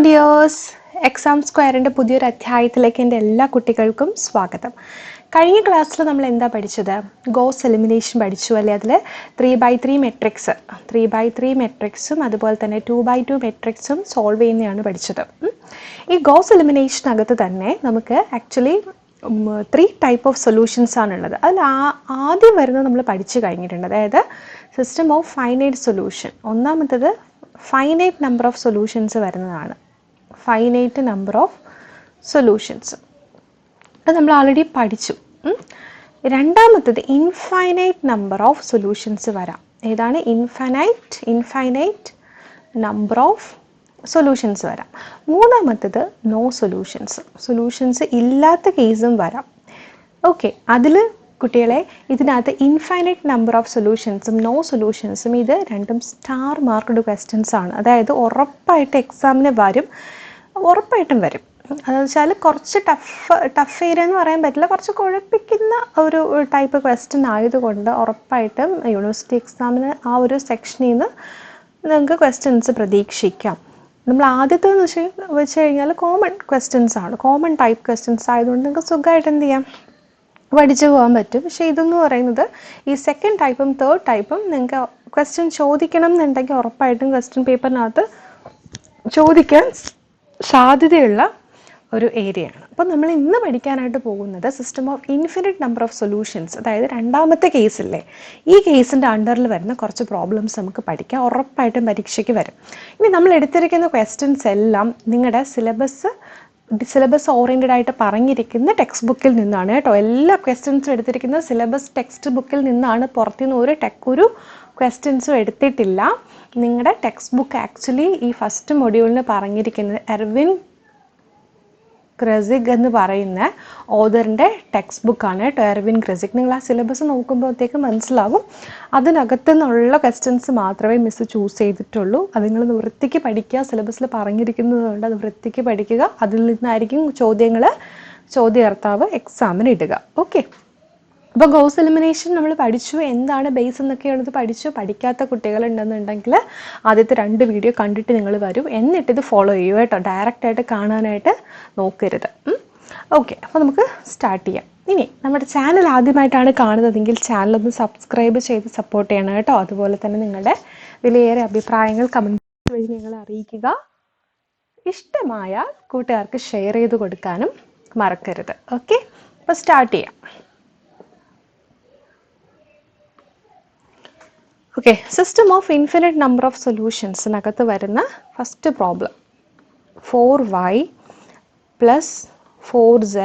Dears, exam സ്ക്വയറിൻ്റെ പുതിയൊരു അധ്യായത്തിലേക്ക് എൻ്റെ എല്ലാ കുട്ടികൾക്കും സ്വാഗതം. കഴിഞ്ഞ ക്ലാസ്സിൽ നമ്മൾ എന്താ പഠിച്ചത്? ഗോസ് എലിമിനേഷൻ പഠിച്ചു അല്ലേ? അതിൽ 3x3 മെട്രിക്സ് 3x3 മെട്രിക്സും അതുപോലെ തന്നെ 2x2 മെട്രിക്സും സോൾവ് ചെയ്യുന്നതാണ് പഠിച്ചത്. ഈ ഗോസ് എലിമിനേഷനകത്ത് തന്നെ നമുക്ക് ആക്ച്വലി 3 ടൈപ്പ് ഓഫ് സൊല്യൂഷൻസ് ആണുള്ളത്. അതിൽ ആദ്യം വരുന്നത് നമ്മൾ പഠിച്ചു കഴിഞ്ഞിട്ടുണ്ട്, അതായത് സിസ്റ്റം ഓഫ് ഫൈനൈറ്റ് സൊല്യൂഷൻ. ഒന്നാമത്തത് ഫൈനൈറ്റ് നമ്പർ ഓഫ് സൊല്യൂഷൻസ് വരുന്നതാണ്. ഫൈനൈറ്റ് നമ്പർ ഓഫ് സൊല്യൂഷൻസ് അത് നമ്മൾ ആൾറെഡി പഠിച്ചു. രണ്ടാമത്തത് ഇൻഫൈനൈറ്റ് നമ്പർ ഓഫ് സൊല്യൂഷൻസ് വരാം. ഏതാണ്? ഇൻഫൈനൈറ്റ് നമ്പർ ഓഫ് സൊല്യൂഷൻസ് വരാം. മൂന്നാമത്തത് നോ സൊല്യൂഷൻസ് ഇല്ലാത്ത കേസും വരാം. ഓക്കെ, അതിൽ കുട്ടികളെ ഇതിനകത്ത് ഇൻഫൈനൈറ്റ് നമ്പർ ഓഫ് സൊല്യൂഷൻസും നോ സൊല്യൂഷൻസും ഇത് രണ്ടും സ്റ്റാർ മാർക്ക്ഡ് ക്വസ്റ്റ്യൻസ് ആണ്. അതായത് ഉറപ്പായിട്ട് എക്സാമിന് ഉറപ്പായിട്ടും വരും. അതെന്ന് വെച്ചാൽ കുറച്ച് ടഫ് ഏരിയ എന്ന് പറയാൻ പറ്റില്ല, കുറച്ച് കുഴപ്പിക്കുന്ന ഒരു ടൈപ്പ് ക്വസ്റ്റ്യൻ ആയതുകൊണ്ട് ഉറപ്പായിട്ടും യൂണിവേഴ്സിറ്റി എക്സാമിന് ആ ഒരു സെക്ഷനിൽ നിന്ന് നിങ്ങൾക്ക് ക്വസ്റ്റ്യൻസ് പ്രതീക്ഷിക്കാം. നമ്മൾ ആദ്യത്തെ വെച്ച് കഴിഞ്ഞാൽ കോമൺ ക്വസ്റ്റ്യൻസ് ആണ്, കോമൺ ടൈപ്പ് ക്വസ്റ്റ്യൻസ് ആയതുകൊണ്ട് നിങ്ങൾക്ക് സുഖമായിട്ട് എന്ത് ചെയ്യാം, പഠിച്ചു പോകാൻ പറ്റും. പക്ഷേ ഇതെന്ന് പറയുന്നത് ഈ സെക്കൻഡ് ടൈപ്പും തേർഡ് ടൈപ്പും നിങ്ങൾക്ക് ക്വസ്റ്റ്യൻ ചോദിക്കണം എന്നുണ്ടെങ്കിൽ ഉറപ്പായിട്ടും ക്വസ്റ്റ്യൻ പേപ്പറിനകത്ത് ചോദിക്കാൻ സാധ്യതയുള്ള ഒരു ഏരിയയാണ്. അപ്പോൾ നമ്മൾ ഇന്ന് പഠിക്കാനായിട്ട് പോകുന്നത് system of infinite number of solutions, അതായത് രണ്ടാമത്തെ കേസില്ലേ, ഈ കേസിൻ്റെ അണ്ടറിൽ വരുന്ന കുറച്ച് പ്രോബ്ലംസ് നമുക്ക് പഠിക്കാം. ഉറപ്പായിട്ടും പരീക്ഷയ്ക്ക് വരും. ഇനി നമ്മൾ എടുത്തിരിക്കുന്ന ക്വസ്റ്റ്യൻസ് എല്ലാം നിങ്ങളുടെ സിലബസ് ഓറിയൻറ്റഡ് ആയിട്ട് പറഞ്ഞിരിക്കുന്ന ടെക്സ്റ്റ് ബുക്കിൽ നിന്നാണ് കേട്ടോ. എല്ലാ ക്വസ്റ്റ്യൻസും എടുത്തിരിക്കുന്നത് സിലബസ് ടെക്സ്റ്റ് ബുക്കിൽ നിന്നാണ്. പുറത്തുനിന്ന് ഒരു ക്വസ്റ്റ്യൻസും എടുത്തിട്ടില്ല. നിങ്ങളുടെ ടെക്സ്റ്റ് ബുക്ക് ആക്ച്വലി ഈ ഫസ്റ്റ് മൊഡ്യൂളിന് പറഞ്ഞിരിക്കുന്നത് എർവിൻ ഗ്രസിക് എന്ന് പറയുന്ന ഓതറിൻ്റെ ടെക്സ്റ്റ് ബുക്കാണ് കേട്ടോ, എർവിൻ ഗ്രസിക്. നിങ്ങൾ ആ സിലബസ് നോക്കുമ്പോഴത്തേക്ക് മനസ്സിലാവും. അതിനകത്തു നിന്നുള്ള ക്വസ്റ്റ്യൻസ് മാത്രമേ മിസ് ചൂസ് ചെയ്തിട്ടുള്ളൂ. അത് നിങ്ങൾ വൃത്തിക്ക് പഠിക്കുക. സിലബസിൽ പറഞ്ഞിരിക്കുന്നതുകൊണ്ട് അത് വൃത്തിക്ക് പഠിക്കുക. അതിൽ നിന്നായിരിക്കും ചോദ്യാർത്ഥം എക്സാമിന് ഇടുക. ഓക്കെ, അപ്പോൾ ഗോസ് എലിമിനേഷൻ നമ്മൾ പഠിച്ചു, എന്താണ് ബേസ് എന്നൊക്കെയുള്ളത് പഠിച്ചു. പഠിക്കാത്ത കുട്ടികളുണ്ടെന്നുണ്ടെങ്കിൽ ആദ്യത്തെ 2 വീഡിയോ കണ്ടിട്ട് നിങ്ങൾ വരും, എന്നിട്ട് ഇത് ഫോളോ ചെയ്യൂ കേട്ടോ. ഡയറക്റ്റായിട്ട് കാണാനായിട്ട് നോക്കരുത്. ഓക്കെ, അപ്പോൾ നമുക്ക് സ്റ്റാർട്ട് ചെയ്യാം. ഇനി നമ്മുടെ ചാനൽ ആദ്യമായിട്ടാണ് കാണുന്നതെങ്കിൽ ചാനലൊന്ന് സബ്സ്ക്രൈബ് ചെയ്ത് സപ്പോർട്ട് ചെയ്യണം കേട്ടോ. അതുപോലെ തന്നെ നിങ്ങളുടെ വിലയേറെ അഭിപ്രായങ്ങൾ കമൻറ്റ് വഴി നിങ്ങളെ അറിയിക്കുക. ഇഷ്ടമായ കൂട്ടുകാർക്ക് ഷെയർ ചെയ്ത് കൊടുക്കാനും മറക്കരുത്. ഓക്കെ, അപ്പോൾ സ്റ്റാർട്ട് ചെയ്യാം. Okay, system of infinite number of സൊല്യൂഷൻസിനകത്ത് വരുന്ന first problem 4y plus 4z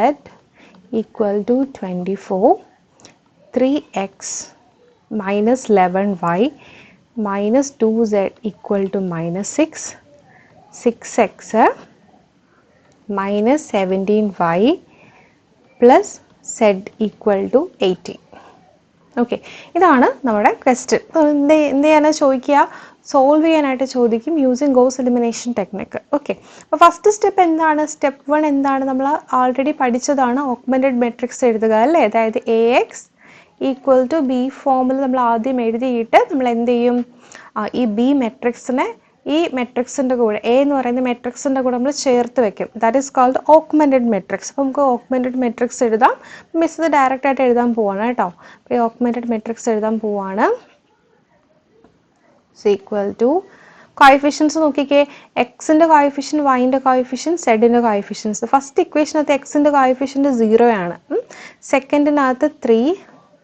equal to 24, 3x minus 11y minus 2z equal to -6, 6x minus 17y plus z equal to 18. Okay, ഇതാണ് നമ്മുടെ question. എന്ത് ചെയ്യാനാണ് ചോദിക്കുക? Solve ചെയ്യാനായിട്ട് ചോദിക്കും using Gauss elimination technique. Okay, അപ്പോൾ ഫസ്റ്റ് സ്റ്റെപ്പ് എന്താണ്? Step 1 എന്താണ്? നമ്മൾ ആൾറെഡി പഠിച്ചതാണ്, ഓഗ്മെൻറ്റഡ് മെട്രിക്സ് എഴുതുക അല്ലേ. അതായത് AX ഈക്വൽ ടു B ഫോമിൽ നമ്മൾ ആദ്യം എഴുതിയിട്ട് നമ്മൾ എന്ത് ചെയ്യും? ഈ B മെട്രിക്സിനെ ഈ മെട്രിക്സിൻ്റെ കൂടെ, A എന്ന് പറയുന്ന മെട്രിക്സിൻ്റെ കൂടെ നമ്മൾ ചേർത്ത് വെക്കും. That is called augmented matrix. അപ്പോൾ നമുക്ക് ഓഗ്മെൻറ്റഡ് മെട്രിക്സ് എഴുതാം. മിസ് ഇത് ഡയറക്റ്റായിട്ട് എഴുതാൻ പോവാണ് കേട്ടോ. അപ്പോൾ ഈ ഓഗ്മെൻറ്റഡ് മെട്രിക്സ് എഴുതാൻ പോവാണ്. ഈക്വൽ ടു കോയിഫിഷ്യൻസ് നോക്കിക്കേ. എക്സിൻ്റെ കോയിഫിഷ്യൻ, വൈൻ്റെ കോയിഫിഷ്യൻ, സെഡിൻ്റെ കോയിഫിഷ്യൻസ്. ഫസ്റ്റ് ഇക്വേഷനകത്ത് എക്സിൻ്റെ കോയിഫിഷ്യൻ്റ് 0 ആണ്. സെക്കൻഡിനകത്ത് 3,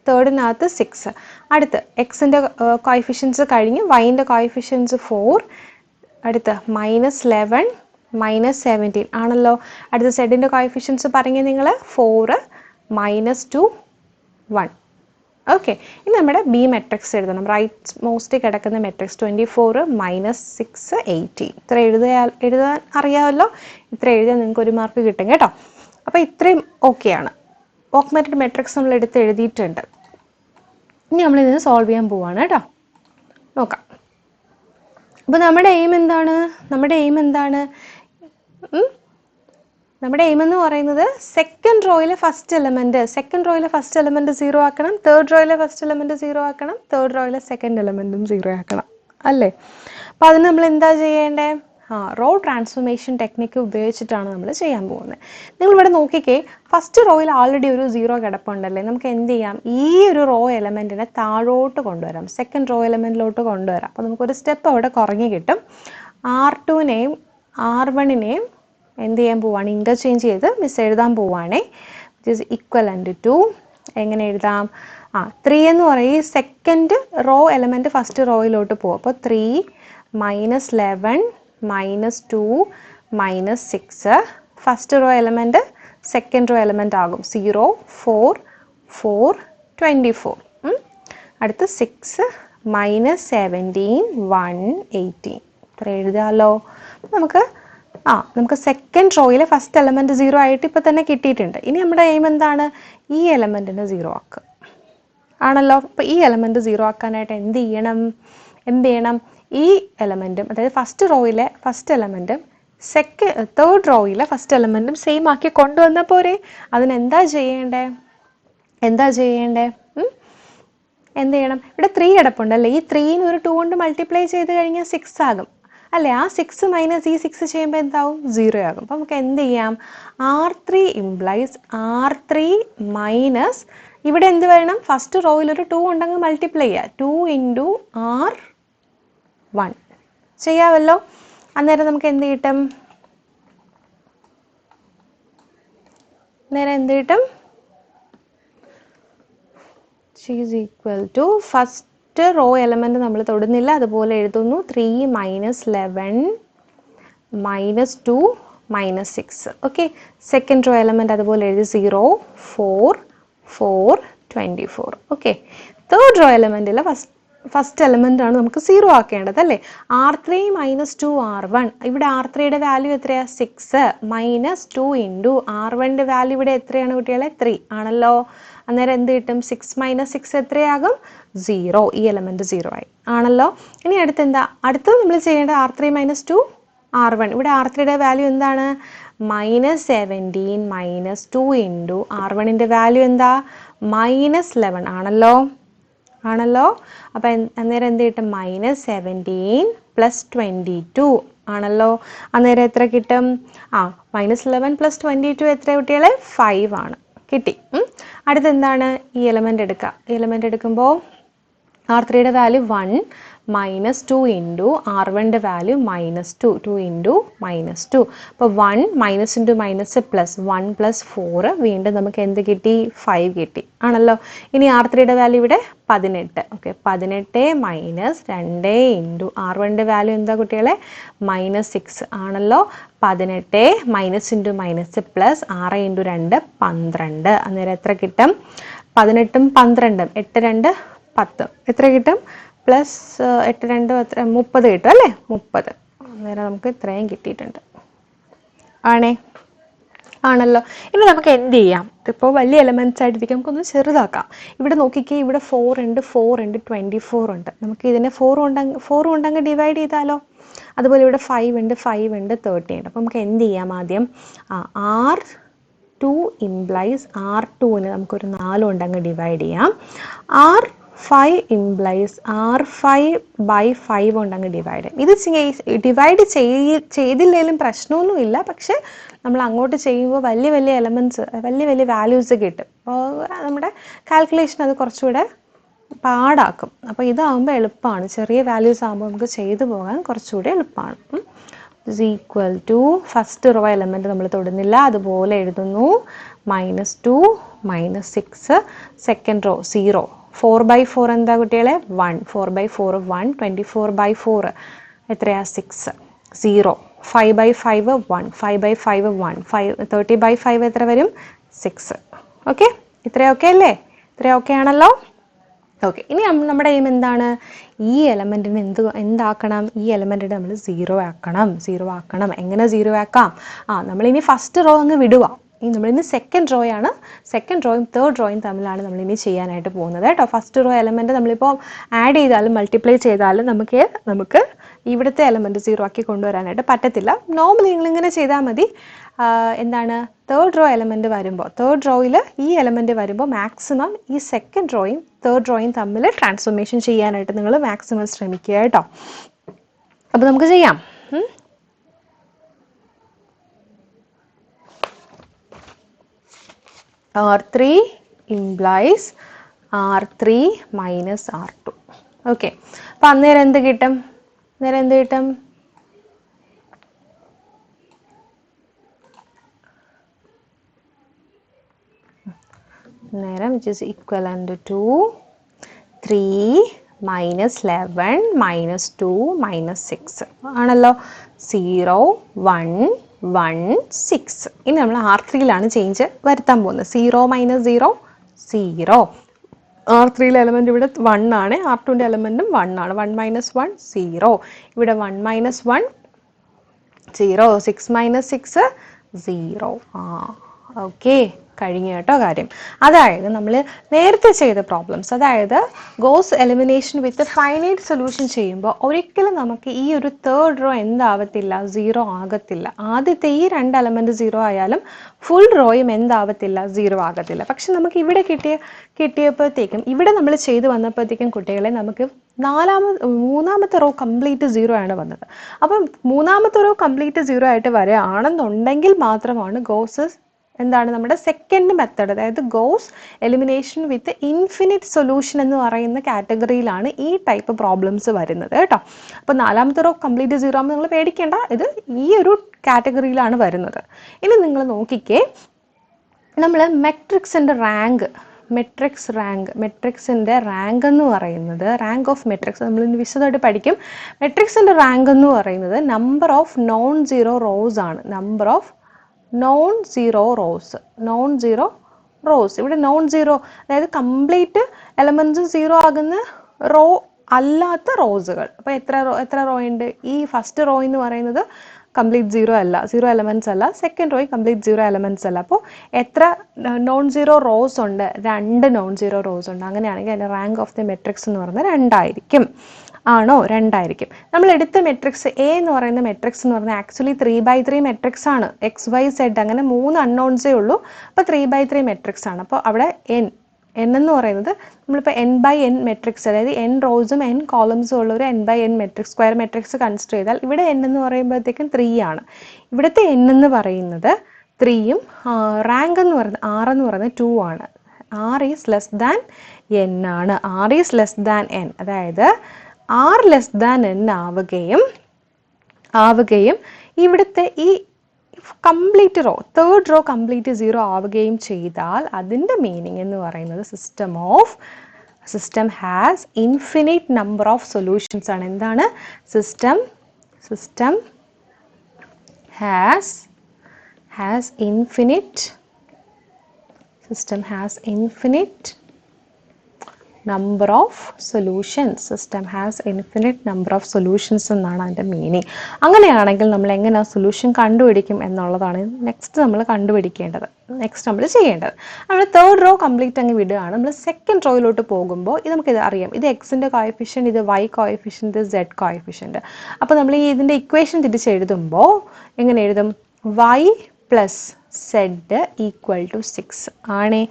തേർഡിനകത്ത് 6. അടുത്ത് എക്സിൻ്റെ കോയിഫിഷ്യൻസ് കഴിഞ്ഞ് വൈൻ്റെ കോയിഫിഷ്യൻസ് 4, അടുത്ത് -11 -17 ആണല്ലോ. അടുത്ത സെഡിൻ്റെ കോയിഫിഷ്യൻസ് പറഞ്ഞ് നിങ്ങൾ 4 -2 1. ഓക്കെ, ഇനി നമ്മുടെ ബി മെട്രിക്സ് എഴുതണം. റൈറ്റ് മോസ്റ്റ് കിടക്കുന്ന മെട്രിക്സ് 24 -6 18. ഇത്ര എഴുതാൻ അറിയാമല്ലോ. ഇത്ര എഴുതിയാൽ നിങ്ങൾക്ക് 1 മാർക്ക് കിട്ടും കേട്ടോ. അപ്പോൾ ഇത്രയും ഓക്കെയാണ്. ഓഗ്മെൻറ്റഡ് മെട്രിക്സ് നമ്മൾ എഴുതിയിട്ടുണ്ട്. ഇനി നമ്മളിതിന് സോൾവ് ചെയ്യാൻ പോവാണ് കേട്ടോ. നോക്കാം. അപ്പോൾ നമ്മുടെ എയിം എന്താണ്? നമ്മുടെ എയിം എന്ന് പറയുന്നത് സെക്കൻഡ് റോയിലെ ഫസ്റ്റ് എലമെൻറ്റ് 0 ആക്കണം, തേർഡ് റോയിലെ ഫസ്റ്റ് എലമെൻറ്റ് 0 ആക്കണം, തേർഡ് റോയിലെ സെക്കൻഡ് എലമെൻറ്റും 0 ആക്കണം അല്ലേ. അപ്പോൾ അതിന് നമ്മൾ എന്താ ചെയ്യേണ്ടത്? റോ ട്രാൻസ്ഫോർമേഷൻ ടെക്നിക്ക് ഉപയോഗിച്ചിട്ടാണ് നമ്മൾ ചെയ്യാൻ പോകുന്നത്. നിങ്ങളിവിടെ നോക്കിക്കേ, ഫസ്റ്റ് റോയിൽ ആൾറെഡി ഒരു 0 കിടപ്പുണ്ടല്ലേ. നമുക്ക് എന്ത് ചെയ്യാം, ഈ ഒരു റോ എലമെൻറ്റിനെ താഴോട്ട് കൊണ്ടുവരാം, സെക്കൻഡ് റോ എലമെൻറ്റിലോട്ട് കൊണ്ടുവരാം. അപ്പോൾ നമുക്കൊരു സ്റ്റെപ്പ് അവിടെ കുറഞ്ഞ് കിട്ടും. R2നെയും R1നെയും എന്ത് ചെയ്യാൻ പോവാണ്, ഇൻ്റർചേഞ്ച് ചെയ്ത് മിസ് എഴുതാൻ പോവുകയാണേ. വിച്ച് ഈസ് ഇക്വലൻ്റ് ടു, എങ്ങനെ എഴുതാം, 3 എന്ന് പറയും ഈ സെക്കൻഡ് റോ എലമെൻറ്റ് ഫസ്റ്റ് റോയിലോട്ട് പോകും. അപ്പോൾ 3 -11 -2 -6 first row element second row element ആകും. 0 4 4 24. അടുത്ത് 6 -17 1 18. ഇത്ര എഴുതാമല്ലോ. നമുക്ക് സെക്കൻഡ് റോയിലെ ഫസ്റ്റ് എലമെൻറ്റ് 0 ആയിട്ട് ഇപ്പോൾ തന്നെ കിട്ടിയിട്ടുണ്ട്. ഇനി നമ്മുടെ എയിം എന്താണ്, ഈ എലമെൻറ്റിനെ 0 ആക്കുക ആണല്ലോ. അപ്പോൾ ഈ എലമെൻറ്റ് 0 ആക്കാനായിട്ട് എന്ത് ചെയ്യണം, ഈ എലമെൻറ്റും അതായത് ഫസ്റ്റ് റോയിലെ ഫസ്റ്റ് എലമെൻറ്റും തേർഡ് റോയിലെ ഫസ്റ്റ് എലമെൻറ്റും സെയിം ആക്കി കൊണ്ടുവന്നാൽ പോരെ. അതിനെന്താ ചെയ്യേണ്ടേ, എന്ത് ചെയ്യണം, ഇവിടെ 3 കിടപ്പുണ്ടല്ലേ. ഈ 3ന് ഒരു 2 കൊണ്ട് മൾട്ടിപ്ലൈ ചെയ്ത് കഴിഞ്ഞാൽ 6 ആകും അല്ലേ. ആ 6 മൈനസ് ഈ 6 ചെയ്യുമ്പോൾ എന്താവും, 0 ആകും. അപ്പോൾ നമുക്ക് എന്ത് ചെയ്യാം, R3 ഇംപ്ലൈസ് R3 മൈനസ് ഇവിടെ എന്ത് വേണം, ഫസ്റ്റ് റോയിൽ ഒരു 2 ഉണ്ടെങ്കിൽ മൾട്ടിപ്ലൈ ചെയ്യുക, 2 × R1 ചെയ്യാമല്ലോ. അന്നേരം നമുക്ക് എന്ത് കിട്ടും, is equal to first row element നമ്മൾ തൊടുന്നില്ല, അതുപോലെ എഴുതുന്നു. 3 -11 -2 -6. ഓക്കെ, സെക്കൻഡ് റോ എലമെൻറ്റ് അതുപോലെ എഴുതി 0 4 4 24. ഓക്കെ, തേർഡ് റോ എലമെൻറ്റിൽ ഫസ്റ്റ് എലമെൻ്റ് ആണ് നമുക്ക് 0 ആക്കേണ്ടത് അല്ലേ. R3 -2 R1, ഇവിടെ R3യുടെ വാല്യൂ എത്രയാണ്, 6 -2 × R1ൻ്റെ വാല്യൂ ഇവിടെ എത്രയാണ് കുട്ടികളെ, 3 ആണല്ലോ. അന്നേരം എന്ത് കിട്ടും, 6 - 6 എത്രയാകും, 0. ഈ എലമെൻറ്റ് 0 ആയി ആണല്ലോ. ഇനി അടുത്തത് നമ്മൾ ചെയ്യേണ്ടത് R3 -2 R1. ഇവിടെ R3യുടെ വാല്യൂ എന്താണ്, -17 -2 × R1ൻ്റെ വാല്യൂ എന്താ, -11 ആണല്ലോ. അപ്പം അന്നേരം എന്ത് കിട്ടും, -17 + 22 ആണല്ലോ. അന്നേരം എത്ര കിട്ടും, -11 + 22 എത്ര കുട്ടികളെ, 5 ആണ്, കിട്ടി. അടുത്തെന്താണ്, ഈ എലമെൻ്റ് എടുക്കുക. ഈ എലമെൻ്റ് എടുക്കുമ്പോൾ R3യുടെ വാല്യൂ 1 -2 × R1ൻ്റെ വാല്യൂ -2 2 × -2. അപ്പോൾ 1 -× -+1 + 4 വീണ്ടും നമുക്ക് എന്ത് കിട്ടി, 5 കിട്ടി ആണല്ലോ. ഇനി R3യുടെ വാല്യൂ ഇവിടെ 18. ഓക്കെ, 18 - 2 × R1ൻ്റെ വാല്യൂ എന്താ കുട്ടികളെ, -6 ആണല്ലോ. 18 -× -+6 × 2 12. അന്നേരം എത്ര കിട്ടും, 18ഉം 12ഉം 8 2 10 എത്ര കിട്ടും, പ്ലസ് 8 2 30 കിട്ടും അല്ലേ, 30. അന്നേരം നമുക്ക് ഇത്രയും കിട്ടിയിട്ടുണ്ട് ആണല്ലോ. ഇനി നമുക്ക് എന്ത് ചെയ്യാം, ഇപ്പോൾ വലിയ എലമെൻറ്റ്സ് ആയിട്ടിരിക്കും, നമുക്കൊന്ന് ചെറുതാക്കാം. ഇവിടെ നോക്കിക്കേ, ഇവിടെ 4 ഉണ്ട് 4 ഉണ്ട് 24 ഉണ്ട്. നമുക്ക് ഇതിനെ 4 കൊണ്ടങ്ങ് ഡിവൈഡ് ചെയ്താലോ. അതുപോലെ ഇവിടെ 5 ഉണ്ട് 30 ഉണ്ട്. അപ്പോൾ നമുക്ക് എന്ത് ചെയ്യാം, ആദ്യം R2 ഇംപ്ലൈസ് R2ന് നമുക്കൊരു 4 കൊണ്ടങ്ങ് ഡിവൈഡ് ചെയ്യാം. R5 ഇംപ്ലൈസ് R5/5 കൊണ്ടങ്ങ് ഡിവൈഡ് ചെയ്യാം. ഇത് ഡിവൈഡ് ചെയ്തില്ലെങ്കിലും പ്രശ്നമൊന്നുമില്ല, പക്ഷെ നമ്മൾ അങ്ങോട്ട് ചെയ്യുമ്പോൾ വലിയ എലമെൻറ്റ്സ് വലിയ വാല്യൂസ് കിട്ടും. അപ്പോൾ നമ്മുടെ കാൽക്കുലേഷൻ അത് കുറച്ചുകൂടെ പാടാക്കും. അപ്പോൾ ഇതാകുമ്പോൾ എളുപ്പമാണ്, ചെറിയ വാല്യൂസ് ആകുമ്പോൾ നമുക്ക് ചെയ്തു പോകാൻ കുറച്ചുകൂടി എളുപ്പമാണ്. Is equal to first row element നമ്മൾ തൊടുന്നില്ല, അതുപോലെ എഴുതുന്നു. -2 -6 സെക്കൻഡ് റോ 0 4/4 എന്താ കുട്ടികളെ, 1 4/4 1 24/4 എത്രയാ, 6 0 5/5 1 5/5 1 30/5 എത്ര വരും, 6. ഓക്കെ, ഇത്രയും ഓക്കെ അല്ലേ, ഇത്രയും ഓക്കെ ആണല്ലോ. ഓക്കെ, ഇനി നമ്മുടെ എയിം എന്താണ്, ഈ എലമെൻറ്റിന് എന്താക്കണം, ഈ എലമെൻറ്റിനെ നമ്മൾ 0 ആക്കണം. എങ്ങനെ 0 ആക്കാം, നമ്മളിനി ഫസ്റ്റ് റോ അങ്ങ് വിടുക. നമ്മളിനി സെക്കൻഡ് റോയും തേർഡ് റോയും തമ്മിലാണ് നമ്മളിനി ചെയ്യാനായിട്ട് പോകുന്നത് കേട്ടോ. ഫസ്റ്റ് റോ എലമെൻറ്റ് നമ്മളിപ്പോൾ ആഡ് ചെയ്താലും മൾട്ടിപ്ലൈ ചെയ്താലും നമുക്ക് ഇവിടുത്തെ എലമെൻറ്റ് 0 ആക്കി കൊണ്ടുവരാനായിട്ട് പറ്റത്തില്ല. നോർമലി നിങ്ങളിങ്ങനെ ചെയ്താൽ മതി. എന്താണ്, തേർഡ് റോ എലമെൻറ്റ് വരുമ്പോൾ, തേർഡ് റോയിൽ ഈ എലമെൻറ്റ് വരുമ്പോൾ മാക്സിമം ഈ സെക്കൻഡ് റോയും തേർഡ് റോയും തമ്മിൽ ട്രാൻസ്ഫോർമേഷൻ ചെയ്യാനായിട്ട് നിങ്ങൾ മാക്സിമം ശ്രമിക്കുക കേട്ടോ. അപ്പോൾ നമുക്ക് ചെയ്യാം. R3 implies R3 minus R2. Okay, അപ്പം അന്നേരം എന്ത് കിട്ടും? അന്നേരം എന്ത് കിട്ടും? അന്നേരം which is equivalent to 3 minus 11 minus 2 minus 6 ആണല്ലോ. 0 1 1 6. ഇനി നമ്മൾ R3യിലാണ് ചേഞ്ച് വരുത്താൻ പോകുന്നത്. 0 മൈനസ് 0 0. R3യിലെ എലമെൻറ്റ് ഇവിടെ 1 ആണ്, R2ൻ്റെ എലമെൻറ്റും 1 ആണ്. 1 മൈനസ് 1 0. ഇവിടെ 1 മൈനസ് 1 0. 6 മൈനസ് 6 0. ഓക്കെ, കഴിഞ്ഞു കേട്ടോ കാര്യം. അതായത് നമ്മൾ നേരത്തെ ചെയ്ത പ്രോബ്ലംസ്, അതായത് ഗോസ് എലിമിനേഷൻ വിത്ത് ഫൈനൈറ്റ് സൊല്യൂഷൻ ചെയ്യുമ്പോൾ ഒരിക്കലും നമുക്ക് ഈ ഒരു തേർഡ് റോ എന്താവത്തില്ല, 0 ആകത്തില്ല. ആദ്യത്തെ ഈ 2 എലമെൻറ്റ് 0 ആയാലും ഫുൾ റോയും എന്താവത്തില്ല, 0 ആകത്തില്ല. പക്ഷെ നമുക്ക് ഇവിടെ കിട്ടിയപ്പോഴത്തേക്കും, ഇവിടെ നമ്മൾ ചെയ്ത് വന്നപ്പോഴത്തേക്കും കുട്ടികളെ നമുക്ക് മൂന്നാമത്തെ റോ കംപ്ലീറ്റ് 0 ആണ് വന്നത്. അപ്പം മൂന്നാമത്തെ റോ കംപ്ലീറ്റ് 0 ആയിട്ട് വരികയാണെന്നുണ്ടെങ്കിൽ മാത്രമാണ് ഗോസ് എന്താണ് നമ്മുടെ സെക്കൻഡ് മെത്തേഡ്, അതായത് ഗോസ് എലിമിനേഷൻ വിത്ത് ഇൻഫിനിറ്റ് സൊല്യൂഷൻ എന്ന് പറയുന്ന കാറ്റഗറിയിലാണ് ഈ ടൈപ്പ് പ്രോബ്ലംസ് വരുന്നത് കേട്ടോ. അപ്പോൾ നാലാമത്തെ റോ കംപ്ലീറ്റ് 0 ആകുമ്പോൾ നിങ്ങൾ പേടിക്കേണ്ട, ഇത് ഈ ഒരു കാറ്റഗറിയിലാണ് വരുന്നത്. ഇനി നിങ്ങൾ നോക്കിക്കേ, നമ്മൾ മെട്രിക്സിൻ്റെ റാങ്ക് എന്ന് പറയുന്നത്, റാങ്ക് ഓഫ് മെട്രിക്സ് നമ്മൾ വിശദമായിട്ട് പഠിക്കും. മെട്രിക്സിൻ്റെ റാങ്ക് എന്ന് പറയുന്നത് number of non zero rows ആണ്. Number of non zero rows. ഇവിടെ നോൺ സീറോ, അതായത് കംപ്ലീറ്റ് എലമെൻറ്റ്സ് 0 ആകുന്ന റോ അല്ലാത്ത റോസുകൾ. അപ്പോൾ എത്ര റോ ഉണ്ട്? ഈ ഫസ്റ്റ് റോ എന്ന് പറയുന്നത് കംപ്ലീറ്റ് 0 അല്ല, 0 എലമെൻറ്റ്സ് അല്ല. സെക്കൻഡ് റോയിൽ കംപ്ലീറ്റ് 0 എലമെൻറ്റ്സ് അല്ല. അപ്പോൾ എത്ര നോൺ സീറോ റോസ് ഉണ്ട്? 2 നോൺ സീറോ റോസ് ഉണ്ട്. അങ്ങനെയാണെങ്കിൽ അതിൻ്റെ റാങ്ക് ഓഫ് ദി മെട്രിക്സ് എന്ന് പറയുന്നത് 2 ആയിരിക്കും. ആണോ? 2 ആയിരിക്കും. നമ്മൾ എടുത്ത മെട്രിക്സ് എ എന്ന് പറയുന്ന മെട്രിക്സ് എന്ന് പറഞ്ഞാൽ ആക്ച്വലി 3/3 മെട്രിക്സ് ആണ്. XYZ അങ്ങനെ 3 അൺനോൺസേ ഉള്ളൂ. അപ്പോൾ 3/3 മെട്രിക്സ് ആണ്. അപ്പോൾ അവിടെ n എന്ന് പറയുന്നത് നമ്മളിപ്പോൾ n/n മെട്രിക്സ്, അതായത് n റോസും n കോളംസും ഉള്ള ഒരു n/n matrix, square matrix consider ചെയ്താൽ ഇവിടെ n എന്ന് പറയുമ്പോഴത്തേക്കും 3 ആണ്. ഇവിടുത്തെ n എന്ന് പറയുന്നത് 3യും റാങ്ക് എന്ന് പറയുന്നത് R എന്ന് പറയുന്നത് 2 ആണ്. R is less than n ആണ്. R is less than n, അതായത് R ലെസ് ദാൻ n ആവുകയും ഇവിടുത്തെ ഈ complete row, third row complete 0 ആവുകയും ചെയ്താൽ അതിൻ്റെ മീനിങ് എന്ന് പറയുന്നത് system has infinite number of solutions ആണ്. എന്താണ്? System has infinite number of solutions. System has infinite number of solutions എന്നാണ് അതിൻ്റെ മീനിങ്. അങ്ങനെയാണെങ്കിൽ നമ്മൾ എങ്ങനെ സൊല്യൂഷൻ കണ്ടുപിടിക്കും എന്നുള്ളതാണ് നെക്സ്റ്റ് നമ്മൾ കണ്ടുപിടിക്കേണ്ടത്, നെക്സ്റ്റ് നമ്മൾ ചെയ്യേണ്ടത്. നമ്മൾ തേർഡ് റോ കംപ്ലീറ്റ് അങ്ങ് വിടുകയാണ്. നമ്മൾ സെക്കൻഡ് റോയിലോട്ട് പോകുമ്പോൾ നമുക്കിത് അറിയാം, ഇത് എക്സിൻ്റെ കോഎഫിഷ്യൻറ്റ്, ഇത് വൈ കോഎഫിഷ്യൻറ്റ്, സെഡ് കോഎഫിഷ്യൻറ്റ്. അപ്പോൾ നമ്മൾ ഇതിൻ്റെ ഇക്വേഷൻ തിരിച്ചെഴുതുമ്പോൾ എങ്ങനെ എഴുതും? Y plus z equal to 6 ആണേ.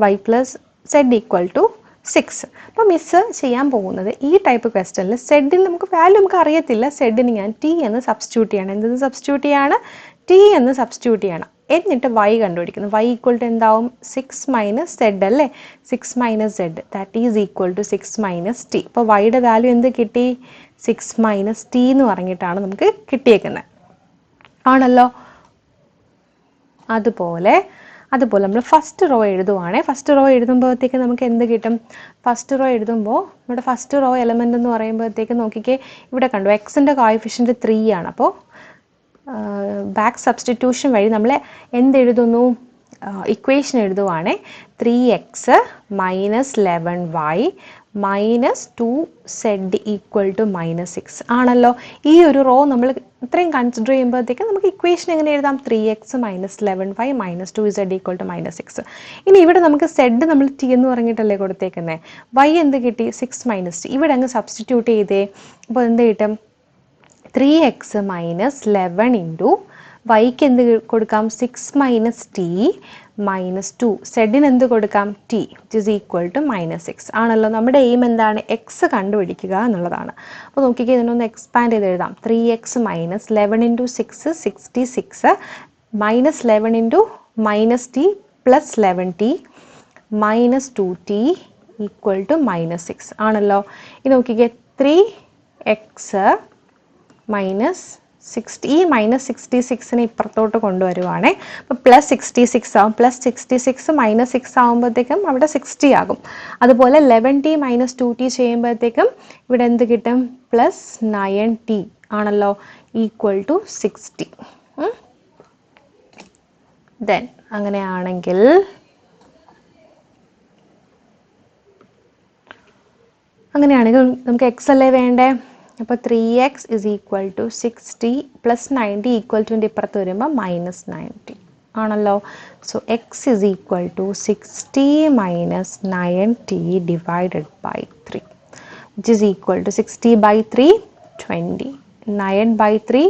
Y plus z equal to 6. അപ്പോൾ മിസ്സ് ചെയ്യാൻ പോകുന്നത് ഈ ടൈപ്പ് ക്വസ്റ്റനിൽ സെഡിന് നമുക്ക് വാല്യൂ നമുക്ക് അറിയത്തില്ല, സെഡിന് ഞാൻ ടി എന്ന് സബ്സ്റ്റിറ്റ്യൂട്ട് ചെയ്യണം. എന്തെന്ന് സബ്സ്റ്റിറ്റ്യൂട്ട് ചെയ്യാണ്? ടി എന്ന് സബ്സ്റ്റിറ്റ്യൂട്ട് ചെയ്യണം. എന്നിട്ട് വൈ കണ്ടുപിടിക്കുന്നു. വൈ ഈക്വൽ ടു എന്താവും? 6 മൈനസ് സെഡ് അല്ലേ? 6 minus z that is equal to 6 minus t. അപ്പോൾ വൈയുടെ വാല്യൂ എന്ത് കിട്ടി? 6 മൈനസ് ടി എന്ന് പറഞ്ഞിട്ടാണ് നമുക്ക് കിട്ടിയേക്കുന്നത്, ആണല്ലോ. അതുപോലെ നമ്മൾ ഫസ്റ്റ് റോ എഴുതുവാണെങ്കിൽ, ഫസ്റ്റ് റോ എഴുതുമ്പോഴത്തേക്ക് നമുക്ക് എന്ത് കിട്ടും? ഫസ്റ്റ് റോ എഴുതുമ്പോൾ നമ്മുടെ ഫസ്റ്റ് റോ എലമെൻ്റ് എന്ന് പറയുമ്പോഴത്തേക്ക് നോക്കിക്കേ, ഇവിടെ കണ്ടു എക്സിൻ്റെ കോഎഫിഷ്യൻറ്റ് 3 ആണ്. അപ്പോൾ ബാക്ക് സബ്സ്റ്റിറ്റ്യൂഷൻ വഴി നമ്മൾ എന്തെഴുതുന്നു? ഇക്വേഷൻ എഴുതുവാണേ 3x minus 11y minus 2z equal to -6 ആണല്ലോ. ഈ ഒരു റോ നമ്മൾ ഇത്രയും കൺസിഡർ ചെയ്യുമ്പോഴത്തേക്ക് നമുക്ക് ഇക്വേഷൻ എങ്ങനെ എഴുതാം? 3x minus 11y minus 2z equal to -6. ഇനി ഇവിടെ നമുക്ക് സെഡ് നമ്മൾ ടി എന്ന് പറഞ്ഞിട്ടല്ലേ കൊടുത്തേക്കുന്നത്, y എന്ത് കിട്ടി? 6 മൈനസ് ടി. ഇവിടെ അങ്ങ് സബ്സ്റ്റിറ്റ്യൂട്ട് ചെയ്തേ. അപ്പോൾ എന്ത് കിട്ടും? 3x മൈനസ് 11 ഇൻറ്റു വൈക്ക് എന്ത് കൊടുക്കാം? 6 മൈനസ് ടി മൈനസ് 2. സെഡിന് എന്ത് കൊടുക്കാം? T, which is equal to -6 ആണല്ലോ. നമ്മുടെ എയിം എന്താണ്? എക്സ് കണ്ടുപിടിക്കുക എന്നുള്ളതാണ്. അപ്പോൾ നോക്കിക്കേ, ഇതിനൊന്ന് എക്സ്പാൻഡ് ചെയ്ത് എഴുതാം. 3x minus 11 into 6 66 minus 11 into minus t plus 11t minus 2t equal to -6 ആണല്ലോ. ഇത് നോക്കിക്കേ, 3x മൈനസ് 60, ഈ -66നെ ഇപ്പുറത്തോട്ട് കൊണ്ടുവരുവാണേ. അപ്പോൾ +66 ആവും. +66 -6 ആകുമ്പോഴത്തേക്കും അവിടെ 60 ആകും. അതുപോലെ 11t - 2t ചെയ്യുമ്പോഴത്തേക്കും ഇവിടെ എന്ത് കിട്ടും? +9t ആണല്ലോ, ഈക്വൽ ടു 60. ദെൻ അങ്ങനെയാണെങ്കിൽ നമുക്ക് എക്സ് അല്ലേ വേണ്ടേ? അപ്പോൾ 3x is equal to 60 plus 90 equal to ഇപ്പുറത്ത് വരുമ്പോൾ -90 ആണല്ലോ. So X is equal to 60 minus 9t divided by 3, which is equal to 60 by 3 20, 9 by 3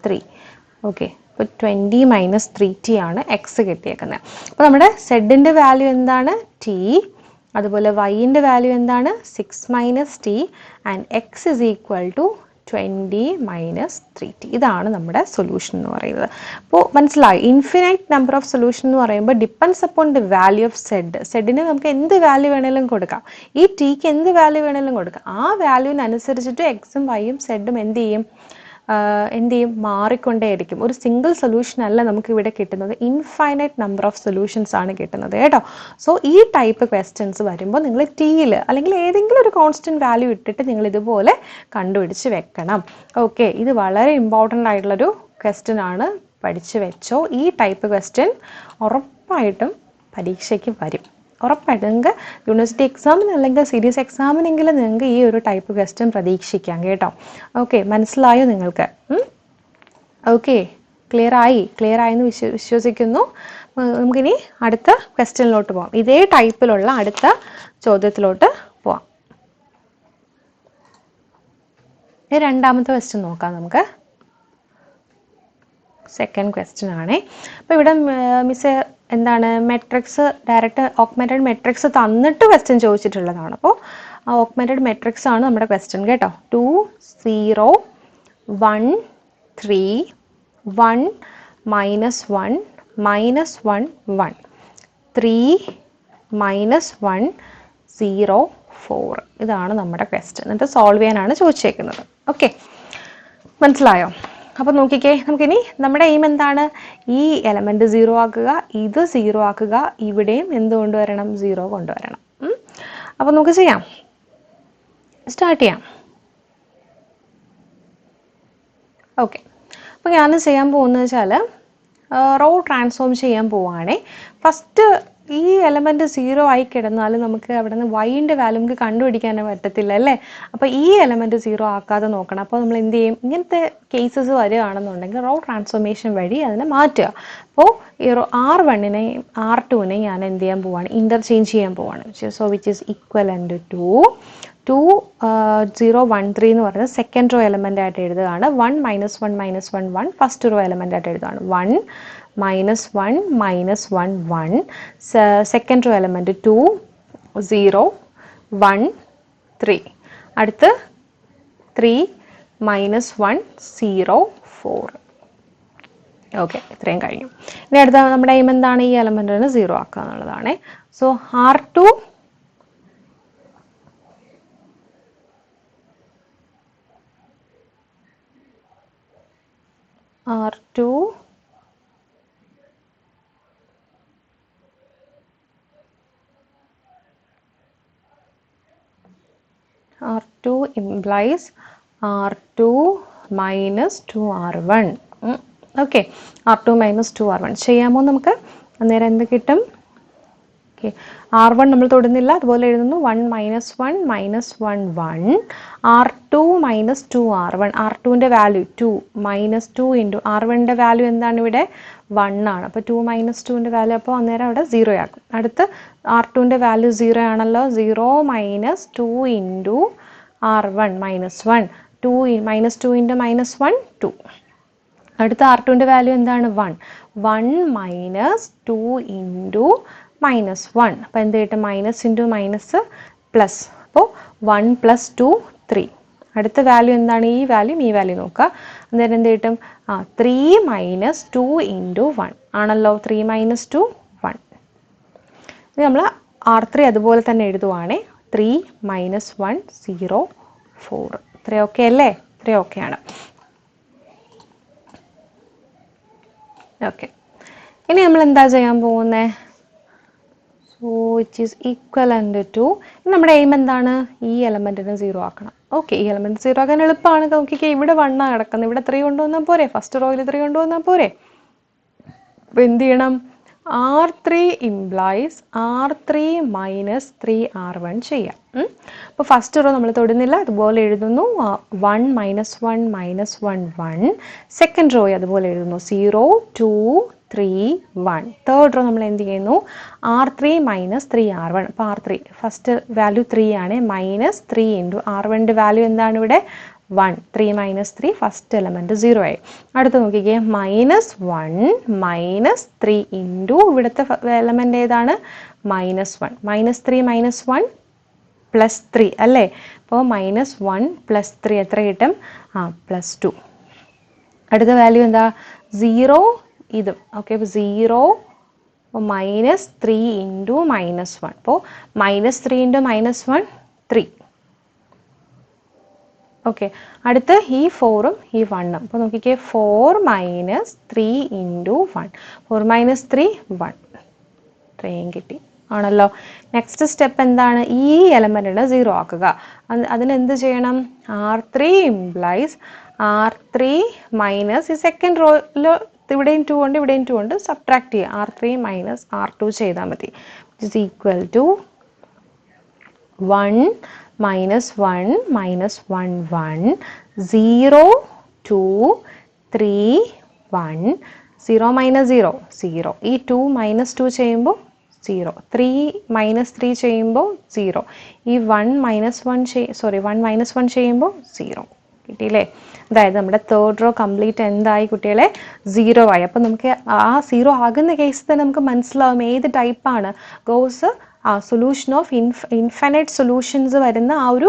3. Okay, അപ്പോൾ 20 minus 3t ആണ് എക്സ് കിട്ടിയേക്കുന്നത്. അപ്പോൾ നമ്മുടെ സെഡിൻ്റെ വാല്യൂ എന്താണ്? ടി. അതുപോലെ വൈൻ്റെ വാല്യൂ എന്താണ്? 6 minus t and x is equal to 20 minus 3t. ഇതാണ് നമ്മുടെ സൊല്യൂഷൻ എന്ന് പറയുന്നത്. അപ്പോൾ മനസ്സിലായി, ഇൻഫിനൈറ്റ് നമ്പർ ഓഫ് സൊല്യൂഷൻ എന്ന് പറയുമ്പോൾ depends upon the value of Z. സെഡിന് നമുക്ക് എന്ത് വാല്യൂ വേണമെങ്കിലും കൊടുക്കാം, ഈ ടിക്ക് എന്ത് വാല്യൂ വേണമെങ്കിലും കൊടുക്കാം. ആ വാല്യൂവിനനുസരിച്ചിട്ട് എക്സും വൈയും സെഡും എന്ത് ചെയ്യും? മാറിക്കൊണ്ടേയിരിക്കും. ഒരു സിംഗിൾ സൊല്യൂഷൻ അല്ല നമുക്ക് ഇവിടെ കിട്ടുന്നത്, ഇൻഫൈനൈറ്റ് നമ്പർ ഓഫ് സൊല്യൂഷൻസ് ആണ് കിട്ടുന്നത് കേട്ടോ. സോ ഈ ടൈപ്പ് ക്വസ്റ്റ്യൻസ് വരുമ്പോൾ നിങ്ങൾ ടിയിൽ അല്ലെങ്കിൽ ഏതെങ്കിലും ഒരു കോൺസ്റ്റന്റ് വാല്യൂ ഇട്ടിട്ട് നിങ്ങൾ ഇതുപോലെ കണ്ടുപിടിച്ച് വെക്കണം. ഓക്കെ, ഇത് വളരെ ഇമ്പോർട്ടൻ്റ് ആയിട്ടുള്ളൊരു ക്വസ്റ്റ്യൻ ആണ്, പഠിച്ചു വെച്ചോ. ഈ ടൈപ്പ് ക്വസ്റ്റ്യൻ ഉറപ്പായിട്ടും പരീക്ഷയ്ക്ക് വരും. ഉറപ്പായിട്ടും നിങ്ങൾക്ക് യൂണിവേഴ്സിറ്റി എക്സാമിന് അല്ലെങ്കിൽ സീരീസ് എക്സാമിനെങ്കിലും നിങ്ങൾക്ക് ഈ ഒരു ടൈപ്പ് ക്വസ്റ്റ്യൻ പ്രതീക്ഷിക്കാം കേട്ടോ. ഓക്കെ, മനസ്സിലായോ നിങ്ങൾക്ക്? ഓക്കെ, ക്ലിയർ ആയെന്ന് വിശ്വസിക്കുന്നു. നമുക്കിനി അടുത്ത ക്വസ്റ്റ്യനിലോട്ട് പോവാം. ഇതേ ടൈപ്പിലുള്ള അടുത്ത ചോദ്യത്തിലോട്ട് പോവാം. രണ്ടാമത്തെ ക്വസ്റ്റ്യൻ നോക്കാം നമുക്ക്. സെക്കൻഡ് ക്വസ്റ്റ്യൻ ആണേ. അപ്പോൾ ഇവിടെ മിസ് എന്താണ്, മെട്രിക്സ് ഡയറക്റ്റ് ഓഗ്മെന്റഡ് മെട്രിക്സ് തന്നിട്ട് ക്വസ്റ്റ്യൻ ചോദിച്ചിട്ടുള്ളതാണ്. അപ്പോൾ ആ ഓഗ്മെന്റഡ് മെട്രിക്സ് ആണ് നമ്മുടെ ക്വസ്റ്റ്യൻ കേട്ടോ. 2 0 1 3 1 -1 -1 1 3 -1 0 4. ഇതാണ് നമ്മുടെ ക്വസ്റ്റ്യൻ. എന്നിട്ട് സോൾവ് ചെയ്യാനാണ് ചോദിച്ചേക്കുന്നത്. ഓക്കെ, മനസ്സിലായോ? അപ്പോൾ നോക്കിക്കേ, നമുക്കിനി നമ്മുടെ എയിം എന്താണ്? ഈ എലമെന്റ് 0 ആക്കുക, ഇത് 0 ആക്കുക, ഇവിടെയും എന്ത് കൊണ്ടുവരണം? 0 കൊണ്ടുവരണം. അപ്പോൾ നമുക്ക് ചെയ്യാം, സ്റ്റാർട്ട് ചെയ്യാം. ഓക്കെ, അപ്പോൾ ഞാൻ ചെയ്യാൻ പോകുന്നത് വെച്ചാൽ റോ ട്രാൻസ്ഫോം ചെയ്യാൻ പോവുകയാണേ. ഫസ്റ്റ് ഈ എലമെന്റ് 0 ആയി കിടന്നാൽ നമുക്ക് അവിടെ നിന്ന് വൈൻ്റെ വാല്യൂ നമുക്ക് കണ്ടുപിടിക്കാൻ പറ്റത്തില്ല അല്ലേ. അപ്പോൾ ഈ എലമെന്റ് 0 ആക്കാതെ നോക്കണം. അപ്പോൾ നമ്മൾ എന്ത് ചെയ്യും? ഇങ്ങനത്തെ കേസസ് വരികയാണെന്നുണ്ടെങ്കിൽ റോ ട്രാൻസ്ഫോർമേഷൻ വഴി അതിനെ മാറ്റുക. അപ്പോൾ ഈ R1നെയും R2നെയും ഞാൻ എന്ത് ചെയ്യാൻ പോവാണ്? ഇന്റർചേഞ്ച് ചെയ്യാൻ പോവാണ്. So which is equivalent to 2 0 1 3 എന്ന് പറയുന്നത് സെക്കൻഡ് റോ എലമെന്റ് ആയിട്ട് എഴുതുകയാണ്. 1 -1 -1 1 ഫസ്റ്റ് റോ എലമെന്റ് ആയിട്ട് എഴുതുകയാണ്. 1 -1 -1 1 സെക്കൻഡ് റോ എലമെന്റ് 2 0 1 3. അടുത്ത് 3 -1 0 4. ഓക്കെ, ഇത്രയും കഴിഞ്ഞു. ഇനി അടുത്ത നമ്മുടെ എയിം എന്താണ്? ഈ എലമെന്റിന് 0 ആക്കുക എന്നുള്ളതാണ്. So R2 R2 implies R2 minus 2R1. Okay, R2 minus 2R1 ചെയ്യാമോ നമുക്ക്? അന്നേരം എന്ത് കിട്ടും? ഓക്കെ, R1 നമ്മൾ തൊടുന്നില്ല, അതുപോലെ എഴുതുന്നു. 1 -1 -1 1 R2 minus 2R1. R2ൻ്റെ വാല്യൂ 2 -2 ഇൻറ്റു R1ൻ്റെ വാല്യൂ എന്താണ് ഇവിടെ? 1 ആണ്. അപ്പോൾ 2 - 2ൻ്റെ വാല്യൂ അപ്പോൾ അന്നേരം അവിടെ 0 ആക്കും. അടുത്ത് R2ൻ്റെ വാല്യൂ 0 ആണല്ലോ. 0 - 2 ഇൻറ്റു R1 -1 2 -2 ഇൻറ്റു -1 2. അടുത്ത R2ൻ്റെ വാല്യൂ എന്താണ്? 1 1 - 2 ഇൻറ്റു -1. അപ്പോൾ എന്ത് കിട്ടും? Minus into minus plus. അപ്പോൾ 1 + 2 3. അടുത്ത വാല്യൂ എന്താണ്? ഈ വാല്യൂ നോക്കുക. അന്നേരം എന്ത് കിട്ടും? 3 - 2 ഇൻറ്റു 1 ആണല്ലോ. 3 - 2 നമ്മൾ R3 അതുപോലെ തന്നെ എഴുതുവാണേ. 3 -1 0 4. ഇത്ര ഓക്കെ അല്ലേ? ഇത്ര ഓക്കെയാണ്. ഓക്കെ, ഇനി നമ്മൾ എന്താ ചെയ്യാൻ പോകുന്നത്? So it is equivalent to, നമ്മുടെ എയിം എന്താണ്? ഈ എലമെൻറ്റിനെ 0 ആക്കണം. ഓക്കെ, ഈ എലമെൻറ്റ് 0 ആക്കാൻ എളുപ്പമാണ്. നോക്കിക്കേ, ഇവിടെ 1 ആണ് കിടക്കുന്നത്, ഇവിടെ 3 കൊണ്ടുവന്നാൽ പോരെ? ഫസ്റ്റ് റോയിൽ 3 കൊണ്ടുവന്നാൽ പോരെ? അപ്പോൾ എന്ത് ചെയ്യണം? R3 implies R3 minus 3R1 ചെയ്യാം. അപ്പോൾ ഫസ്റ്റ് റോ നമ്മൾ തൊടുന്നില്ല, അതുപോലെ എഴുതുന്നു. 1 -1 -1 1. സെക്കൻഡ് റോ അതുപോലെ എഴുതുന്നു. 0 2 3 1. തേർഡ് റോ നമ്മൾ എന്ത് ചെയ്യുന്നു? R3 minus 3R1. അപ്പോൾ R3 ഫസ്റ്റ് വാല്യൂ 3 ആണ്, മൈനസ് 3 ഇൻറ്റു R1ൻ്റെ വാല്യൂ എന്താണ് ഇവിടെ? 1. 3 minus 3 ഫസ്റ്റ് എലമെൻറ്റ് 0 ആയി. അടുത്ത് നോക്കിക്കേ, -1 -3 ഇൻറ്റു ഇവിടുത്തെ എലമെൻറ്റ് ഏതാണ്? -1. -3 -1 +3 അല്ലേ? അപ്പോൾ -1 +3 എത്ര കിട്ടും? +2. അടുത്ത വാല്യൂ എന്താ? 0 ഇതും. ഓക്കെ, അപ്പോൾ 0 -3 ഇൻറ്റു -1. അപ്പോൾ -3 ഇൻറ്റു -1 3. ഓക്കെ, അടുത്ത് ഈ 4ഉം ഈ 1ഉം. അപ്പോൾ നോക്കിക്കേ, 4 -3 ഇൻറ്റു 1. 4 - 3 1. ഇത്രയും കിട്ടി ആണല്ലോ. നെക്സ്റ്റ് സ്റ്റെപ്പ് എന്താണ്? ഈ എലമെൻറ്റിനെ 0 ആക്കുക. അതിനെന്ത് ചെയ്യണം? R3 ഇംപ്ലൈസ് R3 മൈനസ് ഈ സെക്കൻഡ് റോയിൽ ഇവിടെയും 2 ഉണ്ട്, ഇവിടെയും 2 ഉണ്ട്, സബ്ട്രാക്ട് ചെയ്യുക. R3 മൈനസ് R2 ചെയ്താൽ മതി. It equal to 1 -1 -1 1 0 2 3 1. 0 - 0 0. ഈ 2 - 2 ചെയ്യുമ്പോൾ 0. 3 - 3 ചെയ്യുമ്പോൾ 0. ഈ 1 -1 ചെയ്യുമ്പോൾ 0. കിട്ടിയില്ലേ? അതായത് നമ്മുടെ തേർഡ് റോ കംപ്ലീറ്റ് എന്തായി കുട്ടികളെ? 0 ആയി. അപ്പം നമുക്ക് ആ 0 ആകുന്ന കേസിൽ തന്നെ നമുക്ക് മനസ്സിലാവും ഏത് ടൈപ്പാണ്. Goes solution of infinite solutions വരുന്ന ആ ഒരു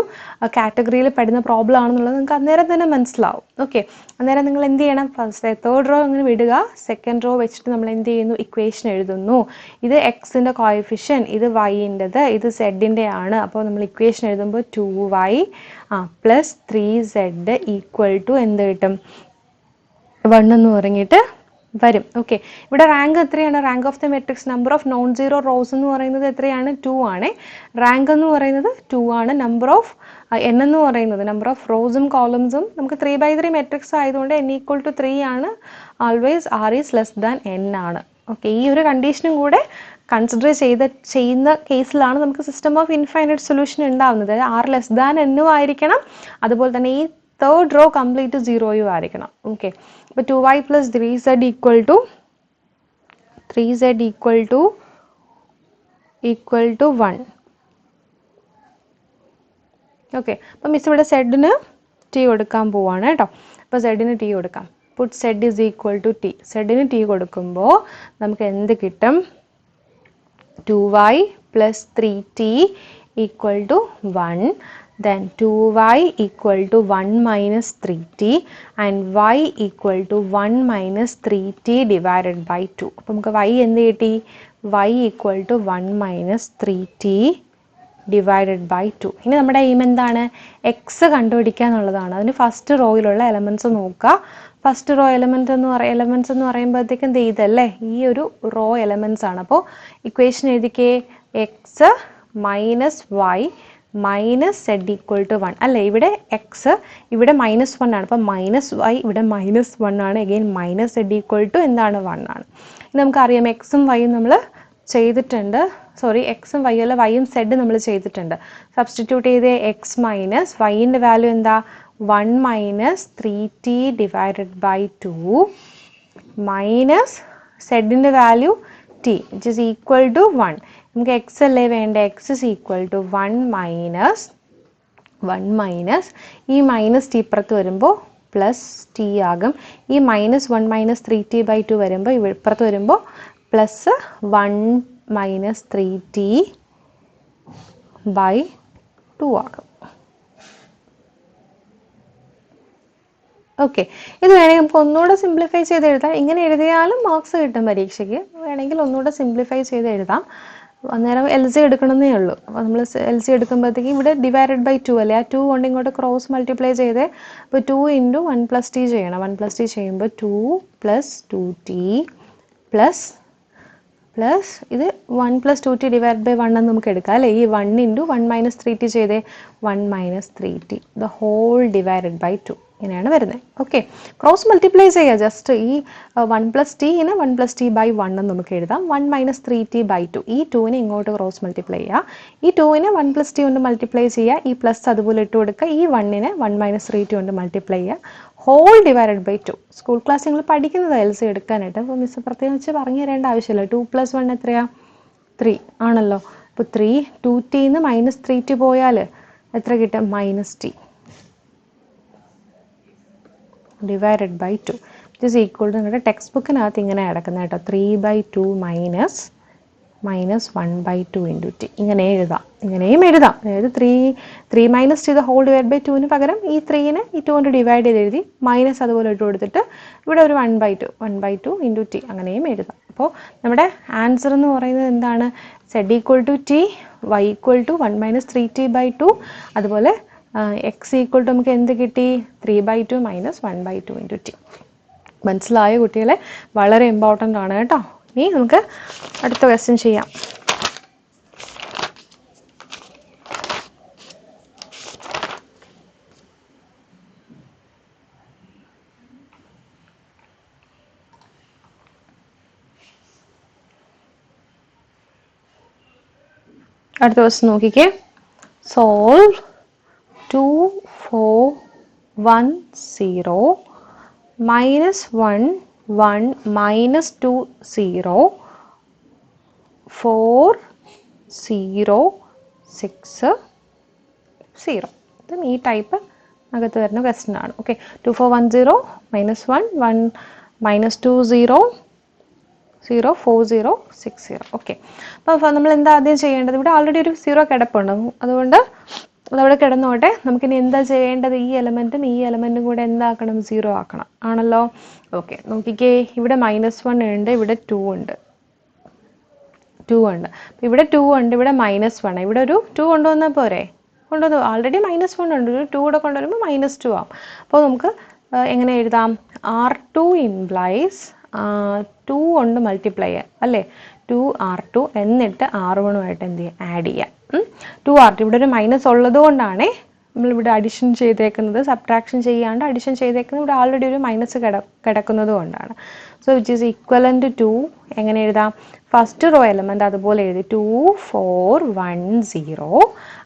കാറ്റഗറിയിൽ പെടുന്ന പ്രോബ്ലം ആണെന്നുള്ളത് നിങ്ങൾക്ക് അന്നേരം തന്നെ മനസ്സിലാവും. ഓക്കെ, അന്നേരം നിങ്ങൾ എന്ത് ചെയ്യണം? ഫസ്റ്റ് തേർഡ് റോ അങ്ങനെ വിടുക. സെക്കൻഡ് റോ വെച്ചിട്ട് നമ്മൾ എന്ത് ചെയ്യുന്നു? ഇക്വേഷൻ എഴുതുന്നു. ഇത് എക്സിൻ്റെ കോഎഫിഷ്യൻ, ഇത് വൈൻ്റെത്, ഇത് സെഡിൻ്റെ ആണ്. അപ്പോൾ നമ്മൾ ഇക്വേഷൻ എഴുതുമ്പോൾ 2y + 3z ഈക്വൽ ടു എന്ത് കിട്ടും? 1 എന്ന് പറഞ്ഞിട്ട് വരും. ഓക്കെ, ഇവിടെ റാങ്ക് എത്രയാണ്? Rank of the matrix number of non zero rose എന്ന് പറയുന്നത് എത്രയാണ്? 2 ആണ്. റാങ്ക് എന്ന് പറയുന്നത് 2 ആണ്. നമ്പർ ഓഫ് n എന്ന് പറയുന്നത് നമ്പർ ഓഫ് റോസും കോളംസും നമുക്ക് 3/3 മെട്രിക്സ് ആയതുകൊണ്ട് n = 3 ആണ്. Always r is less than n ആണ്. ഓക്കെ, ഈ ഒരു കണ്ടീഷനും കൂടെ കൺസിഡർ ചെയ്യുന്ന കേസിലാണ് നമുക്ക് സിസ്റ്റം ഓഫ് ഇൻഫൈനൈറ്റ് സൊല്യൂഷൻ ഉണ്ടാവുന്നത്. r ലെസ് ദാൻ n ആയിരിക്കണം. അതുപോലെ തന്നെ ഈ തേർഡ് റോ കംപ്ലീറ്റ് 0 ആയിരിക്കണം. ഓക്കെ, അപ്പോൾ 2y + 3z = 1. ഓക്കെ, അപ്പം മിസ് ഇവിടെ സെഡിന് ടി കൊടുക്കാൻ പോവാണ് കേട്ടോ. അപ്പോൾ സെഡിന് ടി കൊടുക്കാം. Put Z is equal to T. സെഡിന് ടി കൊടുക്കുമ്പോൾ നമുക്ക് എന്ത് കിട്ടും? 2y + 3t = 1. Then 2y = 1 - 3t and y = 1 - 3t divided by 2. അപ്പോൾ നമുക്ക് y എന്ത് കിട്ടി? y = 1 - 3t divided by 2. ഇനി നമ്മുടെ എയിം എന്താണ്? എക്സ് കണ്ടുപിടിക്കുക എന്നുള്ളതാണ്. അതിന് ഫസ്റ്റ് റോയിലുള്ള എലമെൻറ്റ്സ് നോക്കുക. ഫസ്റ്റ് റോ എലമെൻറ്റ്സ് എന്ന് പറയുമ്പോഴത്തേക്കും ഇതല്ലേ, ഈ ഒരു റോ എലമെൻറ്റ്സ് ആണ്. അപ്പോൾ ഇക്വേഷൻ എഴുതിക്കേ, X minus Y minus Z equal to 1 അല്ലേ? ഇവിടെ എക്സ് ഇവിടെ -1 ആണ്. അപ്പം -y ഇവിടെ -1 ആണ്. Again minus Z equal to എന്താണ്? 1 ആണ്. നമുക്കറിയാം എക്സും വൈയും നമ്മൾ ചെയ്തിട്ടുണ്ട്. സോറി, എക്സും വൈ അല്ല, വൈയും സെഡ് നമ്മൾ ചെയ്തിട്ടുണ്ട്. സബ്സ്റ്റിറ്റ്യൂട്ട് ചെയ്ത് എക്സ് മൈനസ് വൈൻ്റെ വാല്യൂ എന്താ? 1 - 3t divided by 2 മൈനസ് സെഡിൻ്റെ value t which is equal to 1. നമുക്ക് എക്സ് അല്ലേ വേണ്ട? X is equal to 1 minus ഈ മൈനസ് ടി ഇപ്പുറത്ത് വരുമ്പോൾ പ്ലസ് ടി ആകും. ഈ -1 - 3t/2 വരുമ്പോൾ ഇപ്പുറത്ത് വരുമ്പോൾ പ്ലസ് 1 - 3t/2 ആകും. ഓക്കെ, ഇത് വേണമെങ്കിൽ നമുക്ക് ഒന്നുകൂടെ സിംപ്ലിഫൈ ചെയ്ത് എഴുതാം. ഇങ്ങനെ എഴുതിയാലും മാർക്സ് കിട്ടും പരീക്ഷയ്ക്ക്. വേണമെങ്കിൽ ഒന്നുകൂടെ സിംപ്ലിഫൈ ചെയ്ത് എഴുതാം. അന്നേരം എൽ സി എടുക്കണമെന്നേ ഉള്ളൂ. അപ്പോൾ നമ്മൾ എൽ സി എടുക്കുമ്പോഴത്തേക്കും ഇവിടെ ഡിവൈഡഡ് ബൈ 2 അല്ലേ, ആ 2 കൊണ്ട് ഇങ്ങോട്ട് ക്രോസ് മൾട്ടിപ്ലൈ ചെയ്തേ. അപ്പോൾ 2 ഇൻറ്റു 1+t ചെയ്യണം. 1+t ചെയ്യുമ്പോൾ 2 + 2t പ്ലസ് ഇത് 1 + 2t ഡിവൈഡ് ബൈ 1 എന്ന് നമുക്ക് എടുക്കാം അല്ലേ. ഈ 1 ഇൻറ്റു 1 - 3t ചെയ്തേ, 1 - 3t the whole divided by 2 ഇങ്ങനെയാണ് വരുന്നത്. ഓക്കെ, ക്രോസ് മൾട്ടിപ്ലൈ ചെയ്യുക. ജസ്റ്റ് ഈ 1+t 1+t ബൈ 1 എന്ന് നമുക്ക് എഴുതാം. 1 - 3t ബൈ 2, ഈ 2നെ ഇങ്ങോട്ട് ക്രോസ് മൾട്ടിപ്ലൈ ചെയ്യുക. ഈ 2നെ 1+t കൊണ്ട് മൾട്ടിപ്ലൈ ചെയ്യുക. ഈ പ്ലസ് അതുപോലെ ഇട്ട് കൊടുക്കുക. ഈ 1നെ 1 - 3t കൊണ്ട് മൾട്ടിപ്ലൈ ചെയ്യുക. Whole divided by 2. School class നിങ്ങൾ പഠിക്കുന്നത് എൽ സി എടുക്കാനായിട്ട്. അപ്പോൾ മിസ് പ്രത്യേകിച്ച് പറഞ്ഞു തരേണ്ട ആവശ്യമില്ല. 2 + 1 എത്രയാ? 3 ആണല്ലോ. അപ്പോൾ 3 2t -3t പോയാൽ എത്ര കിട്ടും? -t divided by 2 it is equal to, നിങ്ങളുടെ ടെക്സ്റ്റ് ബുക്കിനകത്ത് ഇങ്ങനെ കിടക്കുന്നത് കേട്ടോ, 3/2 -1/2 ഇൻറ്റു ടി. ഇങ്ങനെ എഴുതാം, ഇങ്ങനെയും എഴുതാം. അതായത് 3 - t the whole divide by 2ന് പകരം ഈ 3നെ ഈ 2 കൊണ്ട് ഡിവൈഡ് ചെയ്ത് എഴുതി, മൈനസ് അതുപോലെ ഇട്ട് കൊടുത്തിട്ട് ഇവിടെ ഒരു 1/2 ഇൻറ്റു ടി അങ്ങനെയും എഴുതാം. അപ്പോൾ നമ്മുടെ ആൻസർ എന്ന് പറയുന്നത് എന്താണ്? z = t, y = 1 - 3t by 2, അതുപോലെ x = നമുക്ക് എന്ത് കിട്ടി? 3/2 - 1/2 ഇൻറ്റു ടി. മനസ്സിലായ കുട്ടികളെ? വളരെ ഇമ്പോർട്ടൻ്റ് ആണ് കേട്ടോ. ഇനി നമുക്ക് അടുത്ത ക്വസ്റ്റ്യൻ ചെയ്യാം. അടുത്ത ക്വസ്റ്റ്യൻ നോക്കിക്കേ. സോൾവ് 2 4 1 0 -1 1 -2 0 4 0 6 0. ഇതും ഈ ടൈപ്പ് അകത്ത് വരുന്ന ക്വസ്റ്റ്യൻ ആണ്. ഓക്കെ, 2 4 1 0 -1 1 -2 0 0 4 0 6 0. ഓക്കെ, അപ്പോൾ നമ്മൾ എന്താ ആദ്യം ചെയ്യേണ്ടത്? ഇവിടെ ആൾറെഡി ഒരു 0 കിടപ്പുണ്ട്, അതുകൊണ്ട് അതവിടെ കിടന്നോട്ടെ. നമുക്കിനി എന്താ ചെയ്യേണ്ടത്? ഈ എലമെൻറ്റും ഈ എലമെൻറ്റും കൂടെ എന്താക്കണം? 0 ആക്കണം ആണല്ലോ. ഓക്കെ, നോക്കിക്കേ, ഇവിടെ -1 ഉണ്ട്, ഇവിടെ 2 ഉണ്ട്. ഇവിടെ 2 ഉണ്ട്, ഇവിടെ -1. ഇവിടെ ഒരു 2 കൊണ്ടുവന്നാൽ പോരെ? കൊണ്ടുവന്നു. ആൾറെഡി -1 ഉണ്ട്, ഒരു 2 കൂടെ കൊണ്ടുവരുമ്പോൾ -2 ആവും. അപ്പോൾ നമുക്ക് എങ്ങനെ എഴുതാം? R2 ഇംപ്ലൈസ് 2 കൊണ്ട് മൾട്ടിപ്ലൈ ചെയ്യാം അല്ലേ. 2R2 എന്നിട്ട് R1 എന്ത് ചെയ്യാം? ആഡ് ചെയ്യാം. 2R2 ഇവിടെ ഒരു മൈനസ് ഉള്ളത് കൊണ്ടാണ് നമ്മളിവിടെ അഡിഷൻ ചെയ്തേക്കുന്നത്. സബ്ട്രാക്ഷൻ ചെയ്യാണ്ട് അഡിഷൻ ചെയ്തേക്കുന്നത്. ഇവിടെ ആൾറെഡി ഒരു മൈനസ് കിടക്കുന്നത് കൊണ്ടാണ്. So which is equivalent to, എങ്ങനെ എഴുതാം? ഫസ്റ്റ് റോ എലമെൻറ്റ് അതുപോലെ എഴുതി 2 4 1 0.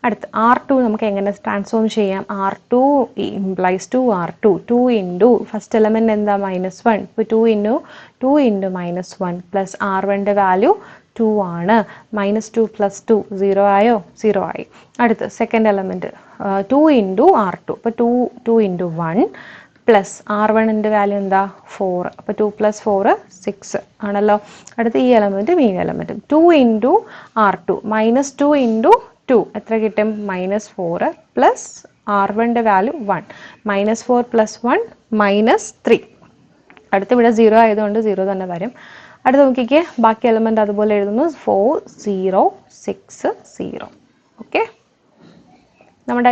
അടുത്ത് R2 നമുക്ക് എങ്ങനെ ട്രാൻസ്ഫോം ചെയ്യാം? R2 implies 2R2, 2 into first element എന്താ? -1. ഇപ്പോൾ 2 ഇൻറ്റു -1 പ്ലസ് R1ൻ്റെ വാല്യൂ 2 ആണ്. -2 + 2 0 ആയോ? 0 ആയി. അടുത്ത് സെക്കൻഡ് എലമെൻറ്റ് 2 ഇൻറ്റു R2. അപ്പോൾ 2 ഇൻറ്റു 1 പ്ലസ് R1ൻ്റെ വാല്യൂ എന്താ? 4. അപ്പോൾ 2 + 4 6 ആണല്ലോ. അടുത്ത് ഈ എലമെൻറ്റും ഈ എലമെൻറ്റും 2 ഇൻറ്റു R2 -2 ഇൻറ്റു 2 എത്ര കിട്ടും? -4 പ്ലസ് R1ൻ്റെ വാല്യൂ 1. -4 + 1 -3. അടുത്ത് ഇവിടെ 0 ആയതുകൊണ്ട് 0 തന്നെ വരും. അടുത്ത് നോക്കിക്കേ, ബാക്കി എലമെൻറ്റ് അതുപോലെ എഴുതുന്നു. 4 0 6 0. ഓക്കെ,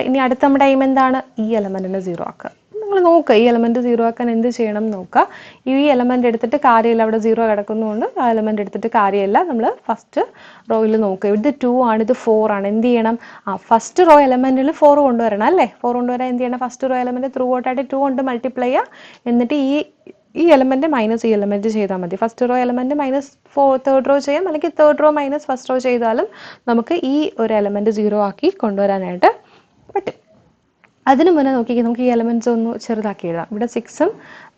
ഇനി അടുത്ത നമ്മുടെ എയിം എന്താണ്? ഈ എലമെൻറ്റിനെ 0 ആക്കുക. നിങ്ങൾ നോക്കുക, ഈ എലമെൻറ്റ് 0 ആക്കാൻ എന്ത് ചെയ്യണം നോക്കുക. ഈ എലമെൻറ്റ് എടുത്തിട്ട് കാര്യമില്ല, അവിടെ 0 കിടക്കുന്നതുകൊണ്ട് ആ എലമെൻറ്റ് എടുത്തിട്ട് കാര്യമില്ല. നമ്മൾ ഫസ്റ്റ് റോയിൽ നോക്കുക. ഇത് 2 ആണ്, ഇത് 4 ആണ്. എന്ത് ചെയ്യണം? ഫസ്റ്റ് റോ എലമെൻറ്റിൽ 4 കൊണ്ടുവരണം അല്ലേ. 4 കൊണ്ടുവരാൻ എന്ത് ചെയ്യണം? ഫസ്റ്റ് റോ എലമെൻറ്റ് ത്രൂ ഔട്ടായിട്ട് 2 കൊണ്ട് മൾട്ടിപ്ലൈ ചെയ്യുക. എന്നിട്ട് ഈ എലമെൻറ്റ് മൈനസ് ഈ എലമെൻറ്റ് ചെയ്താൽ മതി. First row element -4 third row ചെയ്യാം, അല്ലെങ്കിൽ third row minus first row ചെയ്താലും നമുക്ക് ഈ ഒരു എലമെൻറ്റ് 0 ആക്കി കൊണ്ടുവരാനായിട്ട് പറ്റും. അതിന് മുന്നേ നോക്കിക്കേ, നമുക്ക് ഈ എലമെൻറ്റ്സ് ഒന്ന് ചെറുതാക്കി എഴുതാം. ഇവിടെ 6ഉം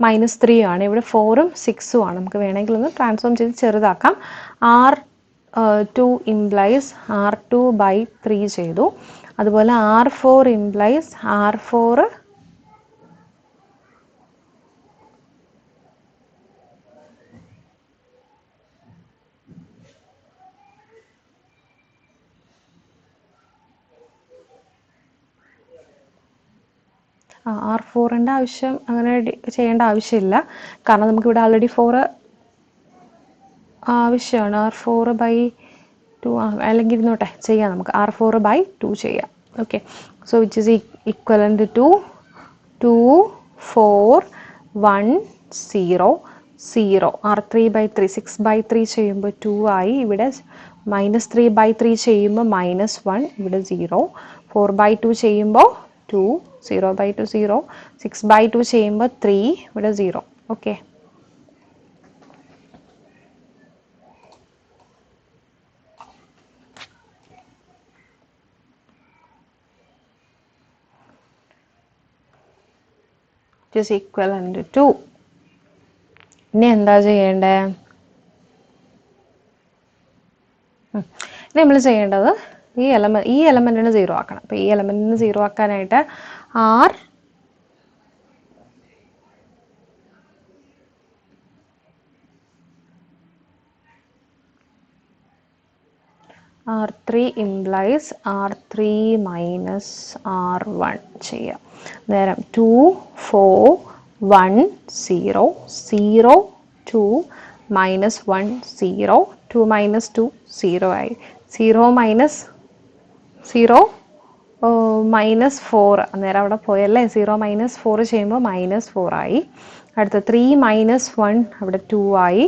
-3 ആണ്, ഇവിടെ 4ഉം 6ഉം ആണ്. നമുക്ക് വേണമെങ്കിൽ ഒന്ന് ട്രാൻസ്ഫോം ചെയ്ത് ചെറുതാക്കാം. R2 ഇംപ്ലൈസ് R2/3 ചെയ്തു. അതുപോലെ R4 ഇംപ്ലൈസ് R4 R4ൻ്റെ ആവശ്യം അങ്ങനെ ചെയ്യേണ്ട ആവശ്യമില്ല. കാരണം നമുക്കിവിടെ ആൾറെഡി 4 ആവശ്യമാണ്. R4/3 2 അല്ലെങ്കിൽ ഇരുന്നോട്ടെ ചെയ്യാം നമുക്ക് R4/2 ചെയ്യാം. Okay, so which is equivalent to 2 4 1 0 0. R3/3 6/3 ചെയ്യുമ്പോൾ 2 ആയി. ഇവിടെ -3/3 ചെയ്യുമ്പോൾ -1, ഇവിടെ 0. 4/2 ചെയ്യുമ്പോൾ 2, 0/2 0. 6/2 ചെയ്യുമ്പോൾ 3, ഇവിടെ 0. Okay, is equivalent to. ഇനി എന്താ ചെയ്യേണ്ടേ? ഇനി നമ്മൾ ചെയ്യേണ്ടത് ഈ എലമെന്റിന് 0 ആക്കണം. അപ്പോൾ ഈ എലമെന്റിന് 0 ആക്കാനായിട്ട് R3 implies R3 minus R1 ചെയ്യാം. നേരം 2 4 1 0 0 2 minus 1 0 2 minus 2 0 ആയി. 0 minus 0 minus 4 അന്നേരം അവിടെ പോയല്ലേ. 0 minus 4 ചെയ്യുമ്പോൾ -4 ആയി. അടുത്ത 3 minus 1 അവിടെ 2 ആയി.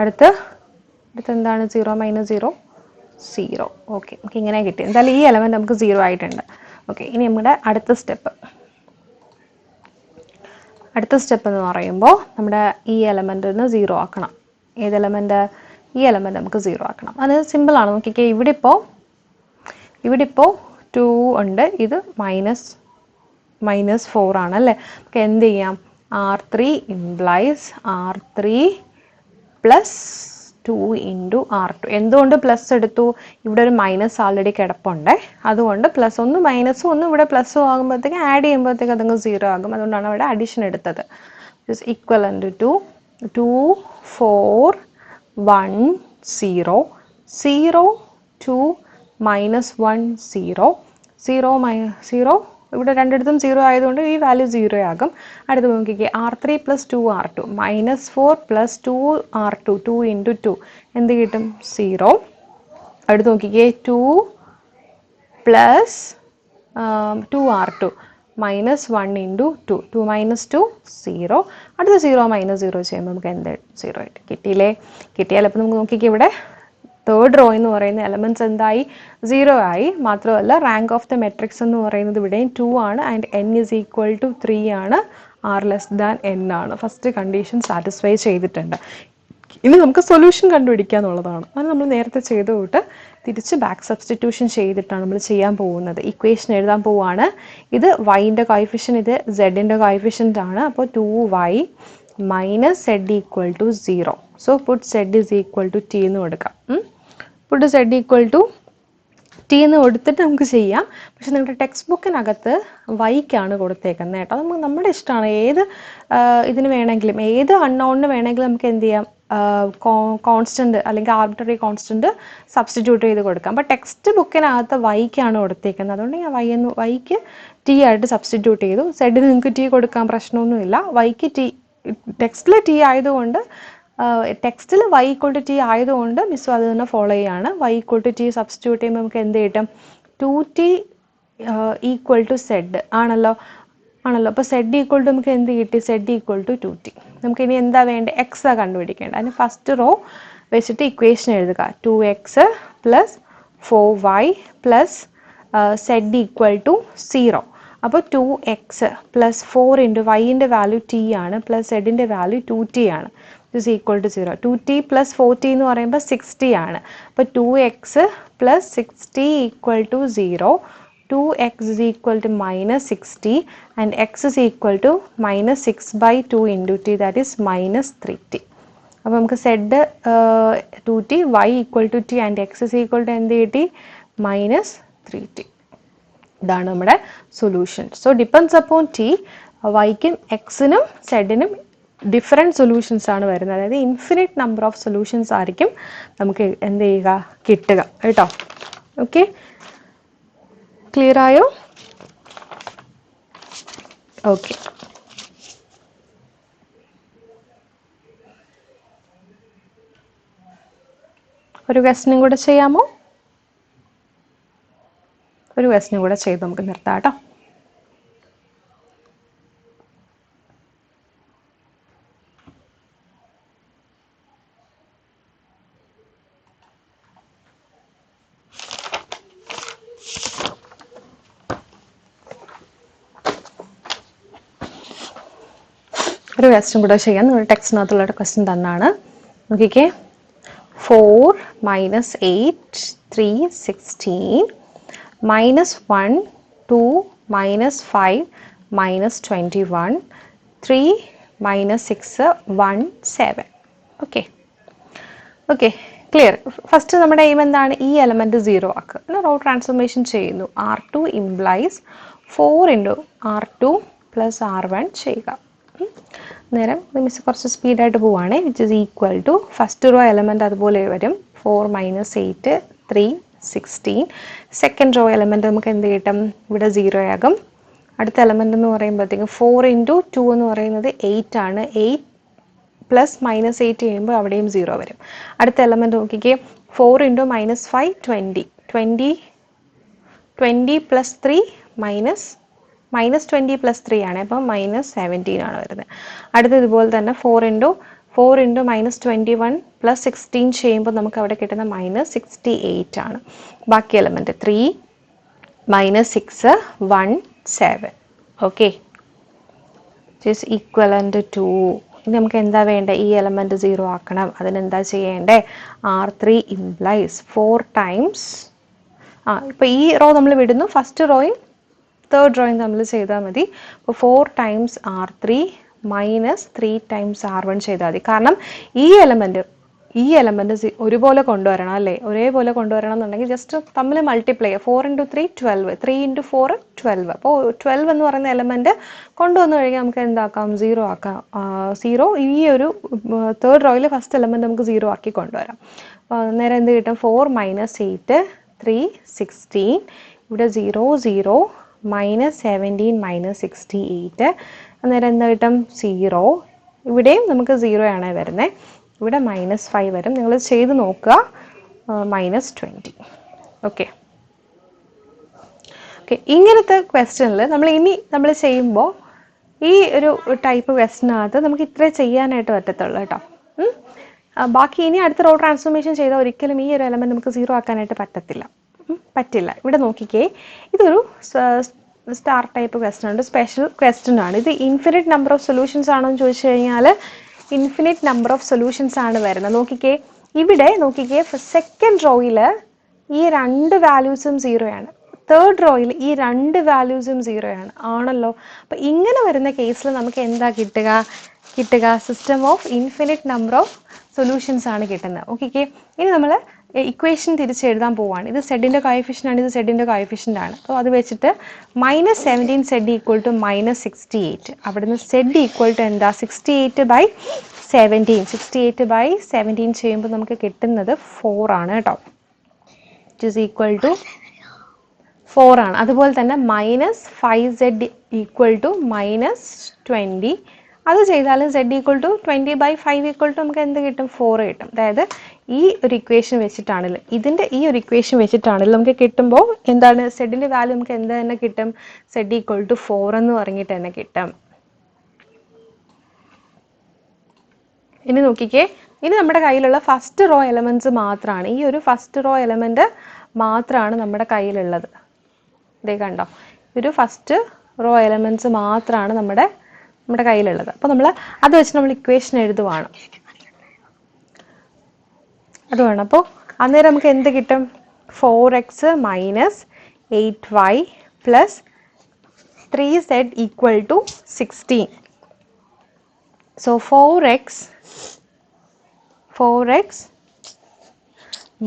അടുത്ത് എന്താണ് 0 minus 0 0. ഓക്കെ, നമുക്ക് ഇങ്ങനെ കിട്ടി. എന്തായാലും ഈ എലമെന്റ് നമുക്ക് 0 ആയിട്ടുണ്ട്. ഓക്കെ, ഇനി നമ്മുടെ അടുത്ത സ്റ്റെപ്പ് എന്ന് പറയുമ്പോൾ നമ്മുടെ ഈ എലമെന്റിന് 0 ആക്കണം. ഏത് എലമെന്റ്? ഈ എലമെന്റ് നമുക്ക് 0 ആക്കണം. അത് സിമ്പിൾ ആണ്. നോക്കിക്കേ, ഇവിടെ ഇപ്പോൾ 2 ഉണ്ട്, ഇത് -4 ആണ് അല്ലേ. നമുക്ക് എന്ത് ചെയ്യാം? R3 implies R3 plus 2 into R2. എന്തുകൊണ്ട് പ്ലസ് എടുത്തു? ഇവിടെ ഒരു മൈനസ് ആൾറെഡി കിടപ്പുണ്ട്, അതുകൊണ്ട് പ്ലസ്. ഒന്ന് മൈനസും ഒന്ന് ഇവിടെ പ്ലസ്സും ആകുമ്പോഴത്തേക്ക് ആഡ് ചെയ്യുമ്പോഴത്തേക്ക് അതങ്ങ് 0 ആകും. അതുകൊണ്ടാണ് അവിടെ അഡീഷൻ എടുത്തത്. ഇസ് ഈക്വലൻ്റ് ടു 2 4 1 0 0 2 -1 0 0 ഇവിടെ രണ്ടിടത്തും 0 ആയതുകൊണ്ട് ഈ വാല്യൂ 0 ആകും. അടുത്ത് നോക്കിക്കേ, R3 + 2R2 -4 + 2R2 2 ഇൻറ്റു 2 എന്ത് കിട്ടും? 0. അടുത്ത് നോക്കിക്കേ, 2 + 2R2 -1 ഇൻറ്റു 2 2 - 2 0. അടുത്ത 0 - 0 ചെയ്യുമ്പോൾ നമുക്ക് എന്ത് 0 ആയിട്ട് കിട്ടിയില്ലേ? കിട്ടിയാൽ അപ്പോൾ നമുക്ക് നോക്കിക്കേ, ഇവിടെ തേർഡ് റോ എന്ന് പറയുന്ന എലമെന്റ്സ് എന്തായി? 0 ആയി. മാത്രമല്ല റാങ്ക് ഓഫ് ദ മെട്രിക്സ് എന്ന് പറയുന്നത് ഇവിടെയും 2 ആണ്. And n is equal to 3 ആണ്. R less than n ആണ്. ഫസ്റ്റ് കണ്ടീഷൻ സാറ്റിസ്ഫൈ ചെയ്തിട്ടുണ്ട്. ഇനി നമുക്ക് സൊല്യൂഷൻ കണ്ടുപിടിക്കുക എന്നുള്ളതാണ്. അത് നമ്മൾ നേരത്തെ ചെയ്ത കൂട്ട് തിരിച്ച് ബാക്ക് സബ്സ്റ്റിറ്റ്യൂഷൻ ചെയ്തിട്ടാണ് നമ്മൾ ചെയ്യാൻ പോകുന്നത്. ഇക്വേഷൻ എഴുതാൻ പോവുകയാണ്. ഇത് y-ൻ്റെ കോഎഫിഷ്യന്റ്, ഇത് z-ൻ്റെ കോഎഫിഷ്യന്റ് ആണ്. അപ്പോൾ 2y minus z equal to 0. So put z is equal to t എന്ന് കൊടുക്കാം. put z equal to t എന്ന് കൊടുത്തിട്ട് നമുക്ക് ചെയ്യാം. പക്ഷെ നിങ്ങളുടെ ടെക്സ്റ്റ് ബുക്കിനകത്ത് വൈക്കാണ് കൊടുത്തേക്കുന്നത് കേട്ടോ. നമുക്ക് നമ്മുടെ ഇഷ്ടമാണ്. ഏത് ഇതിന് വേണമെങ്കിലും, ഏത് അൺനോണിന് വേണമെങ്കിലും നമുക്ക് എന്ത് ചെയ്യാം? കോൺസ്റ്റന്റ് അല്ലെങ്കിൽ ആർബിട്രറി കോൺസ്റ്റന്റ് സബ്സ്റ്റിറ്റ്യൂട്ട് ചെയ്ത് കൊടുക്കാം. അപ്പോൾ ടെക്സ്റ്റ് ബുക്കിനകത്ത് വൈക്കാണ് കൊടുത്തേക്കുന്നത്. അതുകൊണ്ട് ഞാൻ വൈക്ക് ടി ആയിട്ട് സബ്സ്റ്റിറ്റ്യൂട്ട് ചെയ്തു. സെഡിന് നിങ്ങൾക്ക് ടി കൊടുക്കാൻ പ്രശ്നമൊന്നുമില്ല. വൈക്ക് ടി, ടെക്സ്റ്റിൽ ടി ആയതുകൊണ്ട്, ടെക്സ്റ്റിൽ y = t ആയതുകൊണ്ട് മിസ്സും അത് തന്നെ ഫോളോ ചെയ്യാണ്. y = t സബ്സ്റ്റിറ്റ്യൂട്ട് ചെയ്യുമ്പോൾ നമുക്ക് എന്ത് കിട്ടും? 2t = z ആണല്ലോ. അപ്പോൾ z = നമുക്ക് എന്ത് കിട്ടി? z = 2t. നമുക്ക് ഇനി എന്താ വേണ്ടത്? x കണ്ടുപിടിക്കേണ്ടത്. അതിന് ഫസ്റ്റ് റോ വെച്ചിട്ട് ഇക്വേഷൻ എഴുതുക. 2x + 4y + z = 0. അപ്പോൾ 2x + 4 ഇൻറ്റു y-ൻ്റെ വാല്യൂ t ആണ്, പ്ലസ് z-ൻ്റെ വാല്യൂ 2t ആണ്. is equal to 0. 2t + 4t എന്ന് പറയുമ്പോൾ 60 ആണ്. അപ്പോൾ 2x + 60 = 0. 2x is equal to -60 and x is equal to -6/2 into t, that is -3t. അപ്പോൾ നമുക്ക് z 2t, y equal to t and x is equal to എന്ത് കിട്ടി? -3t. ഇതാണ് നമ്മുടെ solution. So depends upon t, വൈക്കും എക്സിനും സെഡിനും different solutions ആണ് വരുന്നത്. അതായത് ഇൻഫിനിറ്റ് നമ്പർ ഓഫ് സൊല്യൂഷൻസ് ആയിരിക്കും നമുക്ക് എന്ത് ചെയ്യുക? കിട്ടുക കേട്ടോ. ഓക്കെ, ക്ലിയർ ആയോ? ഓക്കെ, ഒരു ക്വസ്റ്റ്യനും കൂടെ ചെയ്യാമോ? ഒരു ക്വസ്റ്റ്യൻ കൂടെ ചെയ്ത് നമുക്ക് നിർത്താം കേട്ടോ. ഒരു ക്വസ്റ്റ്യൻ കൂടെ ചെയ്യാം. നിങ്ങളുടെ ടെക്സ്റ്റിനകത്തുള്ള ക്വസ്റ്റ്യൻ തന്നാണ്. നോക്കിക്കേ, 4 minus 8 3 16 minus 1 2 minus 5 minus 21 3 minus 6 1 7. Okay okay clear. First നമ്മുടെ എയിം എന്താണ്? ഈ എലമെൻറ്റ് 0 ആക്കുക. റോ ട്രാൻസ്ഫോർമേഷൻ ചെയ്യുന്നു. R2 implies 4 into R2 plus R1 ചെയ്യുക. നേരം മിസ് കുറച്ച് സ്പീഡായിട്ട് പോവുകയാണെ. Which is equal to first row element അതുപോലെ വരും. 4 minus 8 3 16. സെക്കൻഡ് റോ എലമെൻറ്റ് നമുക്ക് എന്ത് കിട്ടും? ഇവിടെ 0 ആകും. അടുത്ത എലമെൻറ്റ് എന്ന് പറയുമ്പോഴത്തേക്കും 4 ഇൻറ്റു 2 എന്ന് പറയുന്നത് 8 ആണ്. 8 പ്ലസ് മൈനസ് 8 ചെയ്യുമ്പോൾ അവിടെയും 0 വരും. അടുത്ത എലമെൻറ്റ് നോക്കിക്കേ, 4 into minus 5 20 20 20 plus 3 minus 20 plus 3 ആണ്. അപ്പം മൈനസ് 17 ആണ് വരുന്നത്. അടുത്ത ഇതുപോലെ തന്നെ 4 ഇൻറ്റു മൈനസ് 21 പ്ലസ് 16 ചെയ്യുമ്പോൾ നമുക്ക് അവിടെ കിട്ടുന്ന മൈനസ് 68 ആണ്. ബാക്കി element 3 minus 6 1 7. Okay, is equivalent to. ഇനി നമുക്ക് എന്താ വേണ്ടത്? ഈ എലമെൻറ്റ് 0 ആക്കണം. അതിനെന്താ ചെയ്യേണ്ടേ? R3 ഇംപ്ലൈസ് 4 ടൈംസ് ഇപ്പോൾ ഈ റോ നമ്മൾ വിടുന്നു. ഫസ്റ്റ് റോയും തേർഡ് റോയും നമ്മൾ ചെയ്താൽ മതി. അപ്പോൾ 4 times R3 minus 3 times R1 ചെയ്താൽ മതി. കാരണം ഈ എലമെൻറ്റ് ഒരുപോലെ കൊണ്ടുവരണം അല്ലേ? ഒരേപോലെ കൊണ്ടുവരണം എന്നുണ്ടെങ്കിൽ ജസ്റ്റ് തമ്മിൽ മൾട്ടിപ്ലൈ ചെയ്യുക. 4 ഇൻറ്റു 3 12 3 ഇൻറ്റു 4 12. അപ്പോൾ 12 എന്ന് പറയുന്ന എലമെൻറ്റ് കൊണ്ടുവന്നു കഴിഞ്ഞാൽ നമുക്ക് എന്താക്കാം? 0 ആക്കാം. 0 ഈ ഒരു തേർഡ് റോയിൽ ഫസ്റ്റ് എലമെൻറ്റ് നമുക്ക് 0 ആക്കി കൊണ്ടുവരാം. അപ്പോൾ അന്നേരം എന്ത് കിട്ടും? 4 മൈനസ് 8 3 16. ഇവിടെ 0 0 മൈനസ് 17 മൈനസ് 68. അന്നേരം എന്താ കിട്ടും? 0. ഇവിടെയും നമുക്ക് 0 ആണ് വരുന്നത്. ഇവിടെ മൈനസ് 5 വരും. നിങ്ങൾ ചെയ്ത് നോക്കുക. മൈനസ് 20. ഓക്കെ ഓക്കെ ഇങ്ങനത്തെ ക്വസ്റ്റ്യനിൽ നമ്മൾ ചെയ്യുമ്പോൾ ഈ ഒരു ടൈപ്പ് ക്വസ്റ്റ്യനകത്ത് നമുക്ക് ഇത്രേ ചെയ്യാനായിട്ട് പറ്റത്തുള്ളൂ കേട്ടോ. ബാക്കി ഇനി അടുത്ത റോ ട്രാൻസ്ഫോർമേഷൻ ചെയ്താൽ ഒരിക്കലും ഈ ഒരു എലമെൻറ്റ് നമുക്ക് 0 ആക്കാനായിട്ട് പറ്റില്ല. ഇവിടെ നോക്കിക്കേ, ഇതൊരു സ്റ്റാർ ടൈപ്പ് ക്വസ്റ്റ്യൻ ഉണ്ട്. സ്പെഷ്യൽ ക്വസ്റ്റ്യൻ ആണ്. ഇത് ഇൻഫിനിറ്റ് നമ്പർ ഓഫ് സൊല്യൂഷൻസ് ആണോ എന്ന് ചോദിച്ചു കഴിഞ്ഞാൽ ഇൻഫിനിറ്റ് നമ്പർ ഓഫ് സൊല്യൂഷൻസ് ആണ് വരുന്നത്. നോക്കിക്കേ, ഇവിടെ നോക്കിക്കേ, സെക്കൻഡ് റോയിൽ ഈ 2 വാല്യൂസും 0 ആണ്. തേർഡ് റോയിൽ ഈ 2 വാല്യൂസും 0 ആണ്. ആണല്ലോ. അപ്പം ഇങ്ങനെ വരുന്ന കേസിൽ നമുക്ക് എന്താ കിട്ടുക? System of infinite number of solutions ആണ് കിട്ടുന്നത്. ഓക്കെ, ഇനി നമ്മൾ ഇക്വേഷൻ തിരിച്ചെഴുതാൻ പോവാണ്. ഇത് സെഡിൻ്റെ കോഎഫിഷ്യൻ്റ് ആണ്, ഇത് സെഡിൻ്റെ കോഎഫിഷ്യൻ്റ് ആണ്. അപ്പോൾ അത് വെച്ചിട്ട് minus 17 z equal to minus 68. അവിടുന്ന് സെഡ് ഈക്വൽ ടു എന്താ? 68/17. 68/17 ചെയ്യുമ്പോൾ നമുക്ക് കിട്ടുന്നത് 4 ആണ് കേട്ടോ. ഇറ്റ് ഈസ് ഈക്വൽ ടു 4 ആണ്. അതുപോലെ തന്നെ minus 5z equal to minus 20. അത് ചെയ്താലും z equal to 20/5 equal to നമുക്ക് എന്ത് കിട്ടും? 4 കിട്ടും. അതായത് ഈ ഒരു ഇക്വേഷൻ വെച്ചിട്ടാണെങ്കിലും ഈ ഒരു ഇക്വേഷൻ വെച്ചിട്ടാണെങ്കിലും നമുക്ക് കിട്ടുമ്പോൾ എന്താണ്? സെഡിൻ്റെ വാല്യൂ നമുക്ക് എന്ത് തന്നെ കിട്ടും? z ഈക്വൽ ടു 4 എന്ന് പറഞ്ഞിട്ട് തന്നെ കിട്ടും. ഇനി നോക്കിക്കേ, ഇനി നമ്മുടെ കയ്യിലുള്ള ഫസ്റ്റ് റോ എലമെൻറ്റ്സ് മാത്രമാണ്. ഈ ഒരു ഫസ്റ്റ് റോ എലമെൻറ്റ് മാത്രമാണ് നമ്മുടെ കയ്യിലുള്ളത്. ഇതേ കണ്ടോ? ഒരു ഫസ്റ്റ് റോ എലമെൻറ്റ്സ് മാത്രമാണ് നമ്മുടെ കയ്യിലുള്ളത്. അപ്പോൾ നമ്മൾ അത് വെച്ച് നമ്മൾ ഇക്വേഷൻ എഴുതുവാണ്. അത് വേണം. അപ്പോൾ അന്നേരം നമുക്ക് എന്ത് കിട്ടും? 4x minus 8y plus 3z equal to 16. So 4x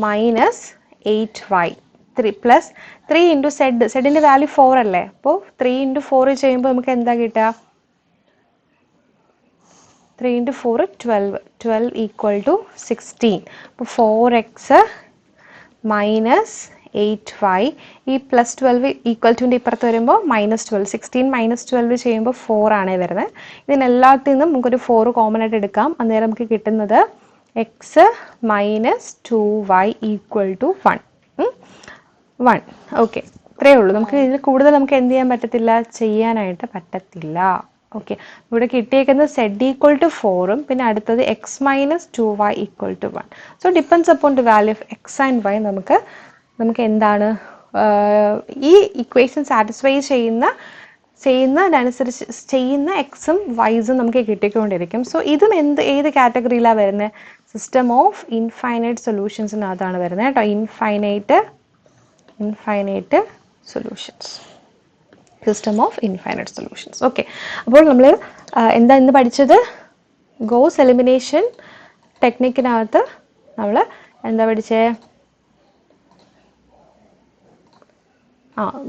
minus 8y 3 plus 3 into സെഡിൻ്റെ വാല്യൂ 4 അല്ലേ? അപ്പോൾ 3 ഇൻറ്റു 4 ചെയ്യുമ്പോൾ നമുക്ക് എന്താ കിട്ടുക? 3 ഇൻറ്റു 4 12 ഈക്വൽ ടു 16. അപ്പോൾ 4x മൈനസ് 8y ഈ പ്ലസ് 12 ഈക്വൽ ടുൻ്റെ ഇപ്പുറത്ത് വരുമ്പോൾ മൈനസ് 12. 16 മൈനസ് 12 ചെയ്യുമ്പോൾ 4 ആണ് വരുന്നത്. ഇതിനെല്ലാത്തിൽ നിന്നും നമുക്കൊരു 4 കോമൺ ആയിട്ട് എടുക്കാം. അന്നേരം നമുക്ക് കിട്ടുന്നത് x minus 2y equal to 1. Okay, ഇത്രയേ ഉള്ളൂ. നമുക്ക് ഇതിൽ കൂടുതൽ നമുക്ക് എന്ത് ചെയ്യാൻ പറ്റത്തില്ല, ചെയ്യാനായിട്ട് പറ്റത്തില്ല. ഓക്കെ, ഇവിടെ കിട്ടിയേക്കുന്നത് z ഈക്വൽ ടു 4ഉം പിന്നെ അടുത്തത് x minus 2y equal to 1. So depends upon the value of x and y. നമുക്ക് എന്താണ് ഈ ഇക്വേഷൻ സാറ്റിസ്ഫൈ ചെയ്യുന്നതനുസരിച്ച് ചെയ്യുന്ന എക്സും വൈസും നമുക്ക് കിട്ടിക്കൊണ്ടിരിക്കും. സോ ഇതും ഏത് കാറ്റഗറിയിലാണ് വരുന്നത്? സിസ്റ്റം ഓഫ് ഇൻഫൈനൈറ്റ് സൊല്യൂഷൻസിനകത്താണ് വരുന്നത് കേട്ടോ. Infinite solutions, system of infinite solutions. Okay, അപ്പോൾ നമ്മൾ എന്താ ഇന്ന് പഠിച്ചത്? ഗോസ് എലിമിനേഷൻ ടെക്നിക്കിനകത്ത് നമ്മൾ എന്താ പഠിച്ചേ?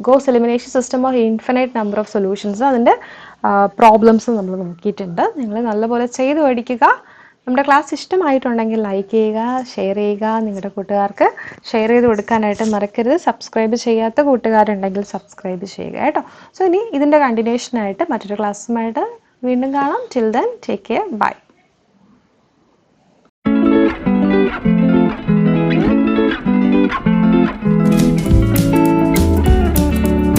Goes elimination system of infinite number of solutions, അതിൻ്റെ പ്രോബ്ലംസ് നമ്മൾ നോക്കിയിട്ടുണ്ട്. നിങ്ങൾ നല്ലപോലെ ചെയ്ത് പഠിക്കുക. നമ്മുടെ ക്ലാസ് ഇഷ്ടമായിട്ടുണ്ടെങ്കിൽ ലൈക്ക് ചെയ്യുക, ഷെയർ ചെയ്യുക, നിങ്ങളുടെ കൂട്ടുകാർക്ക് ഷെയർ ചെയ്ത് കൊടുക്കാനായിട്ട് മറക്കരുത്. സബ്സ്ക്രൈബ് ചെയ്യാത്ത കൂട്ടുകാരുണ്ടെങ്കിൽ സബ്സ്ക്രൈബ് ചെയ്യുക കേട്ടോ. സോ ഇനി ഇതിൻ്റെ കണ്ടിന്യൂഷനായിട്ട് മറ്റൊരു ക്ലാസ്സുമായിട്ട് വീണ്ടും കാണാം. Till then take care, by.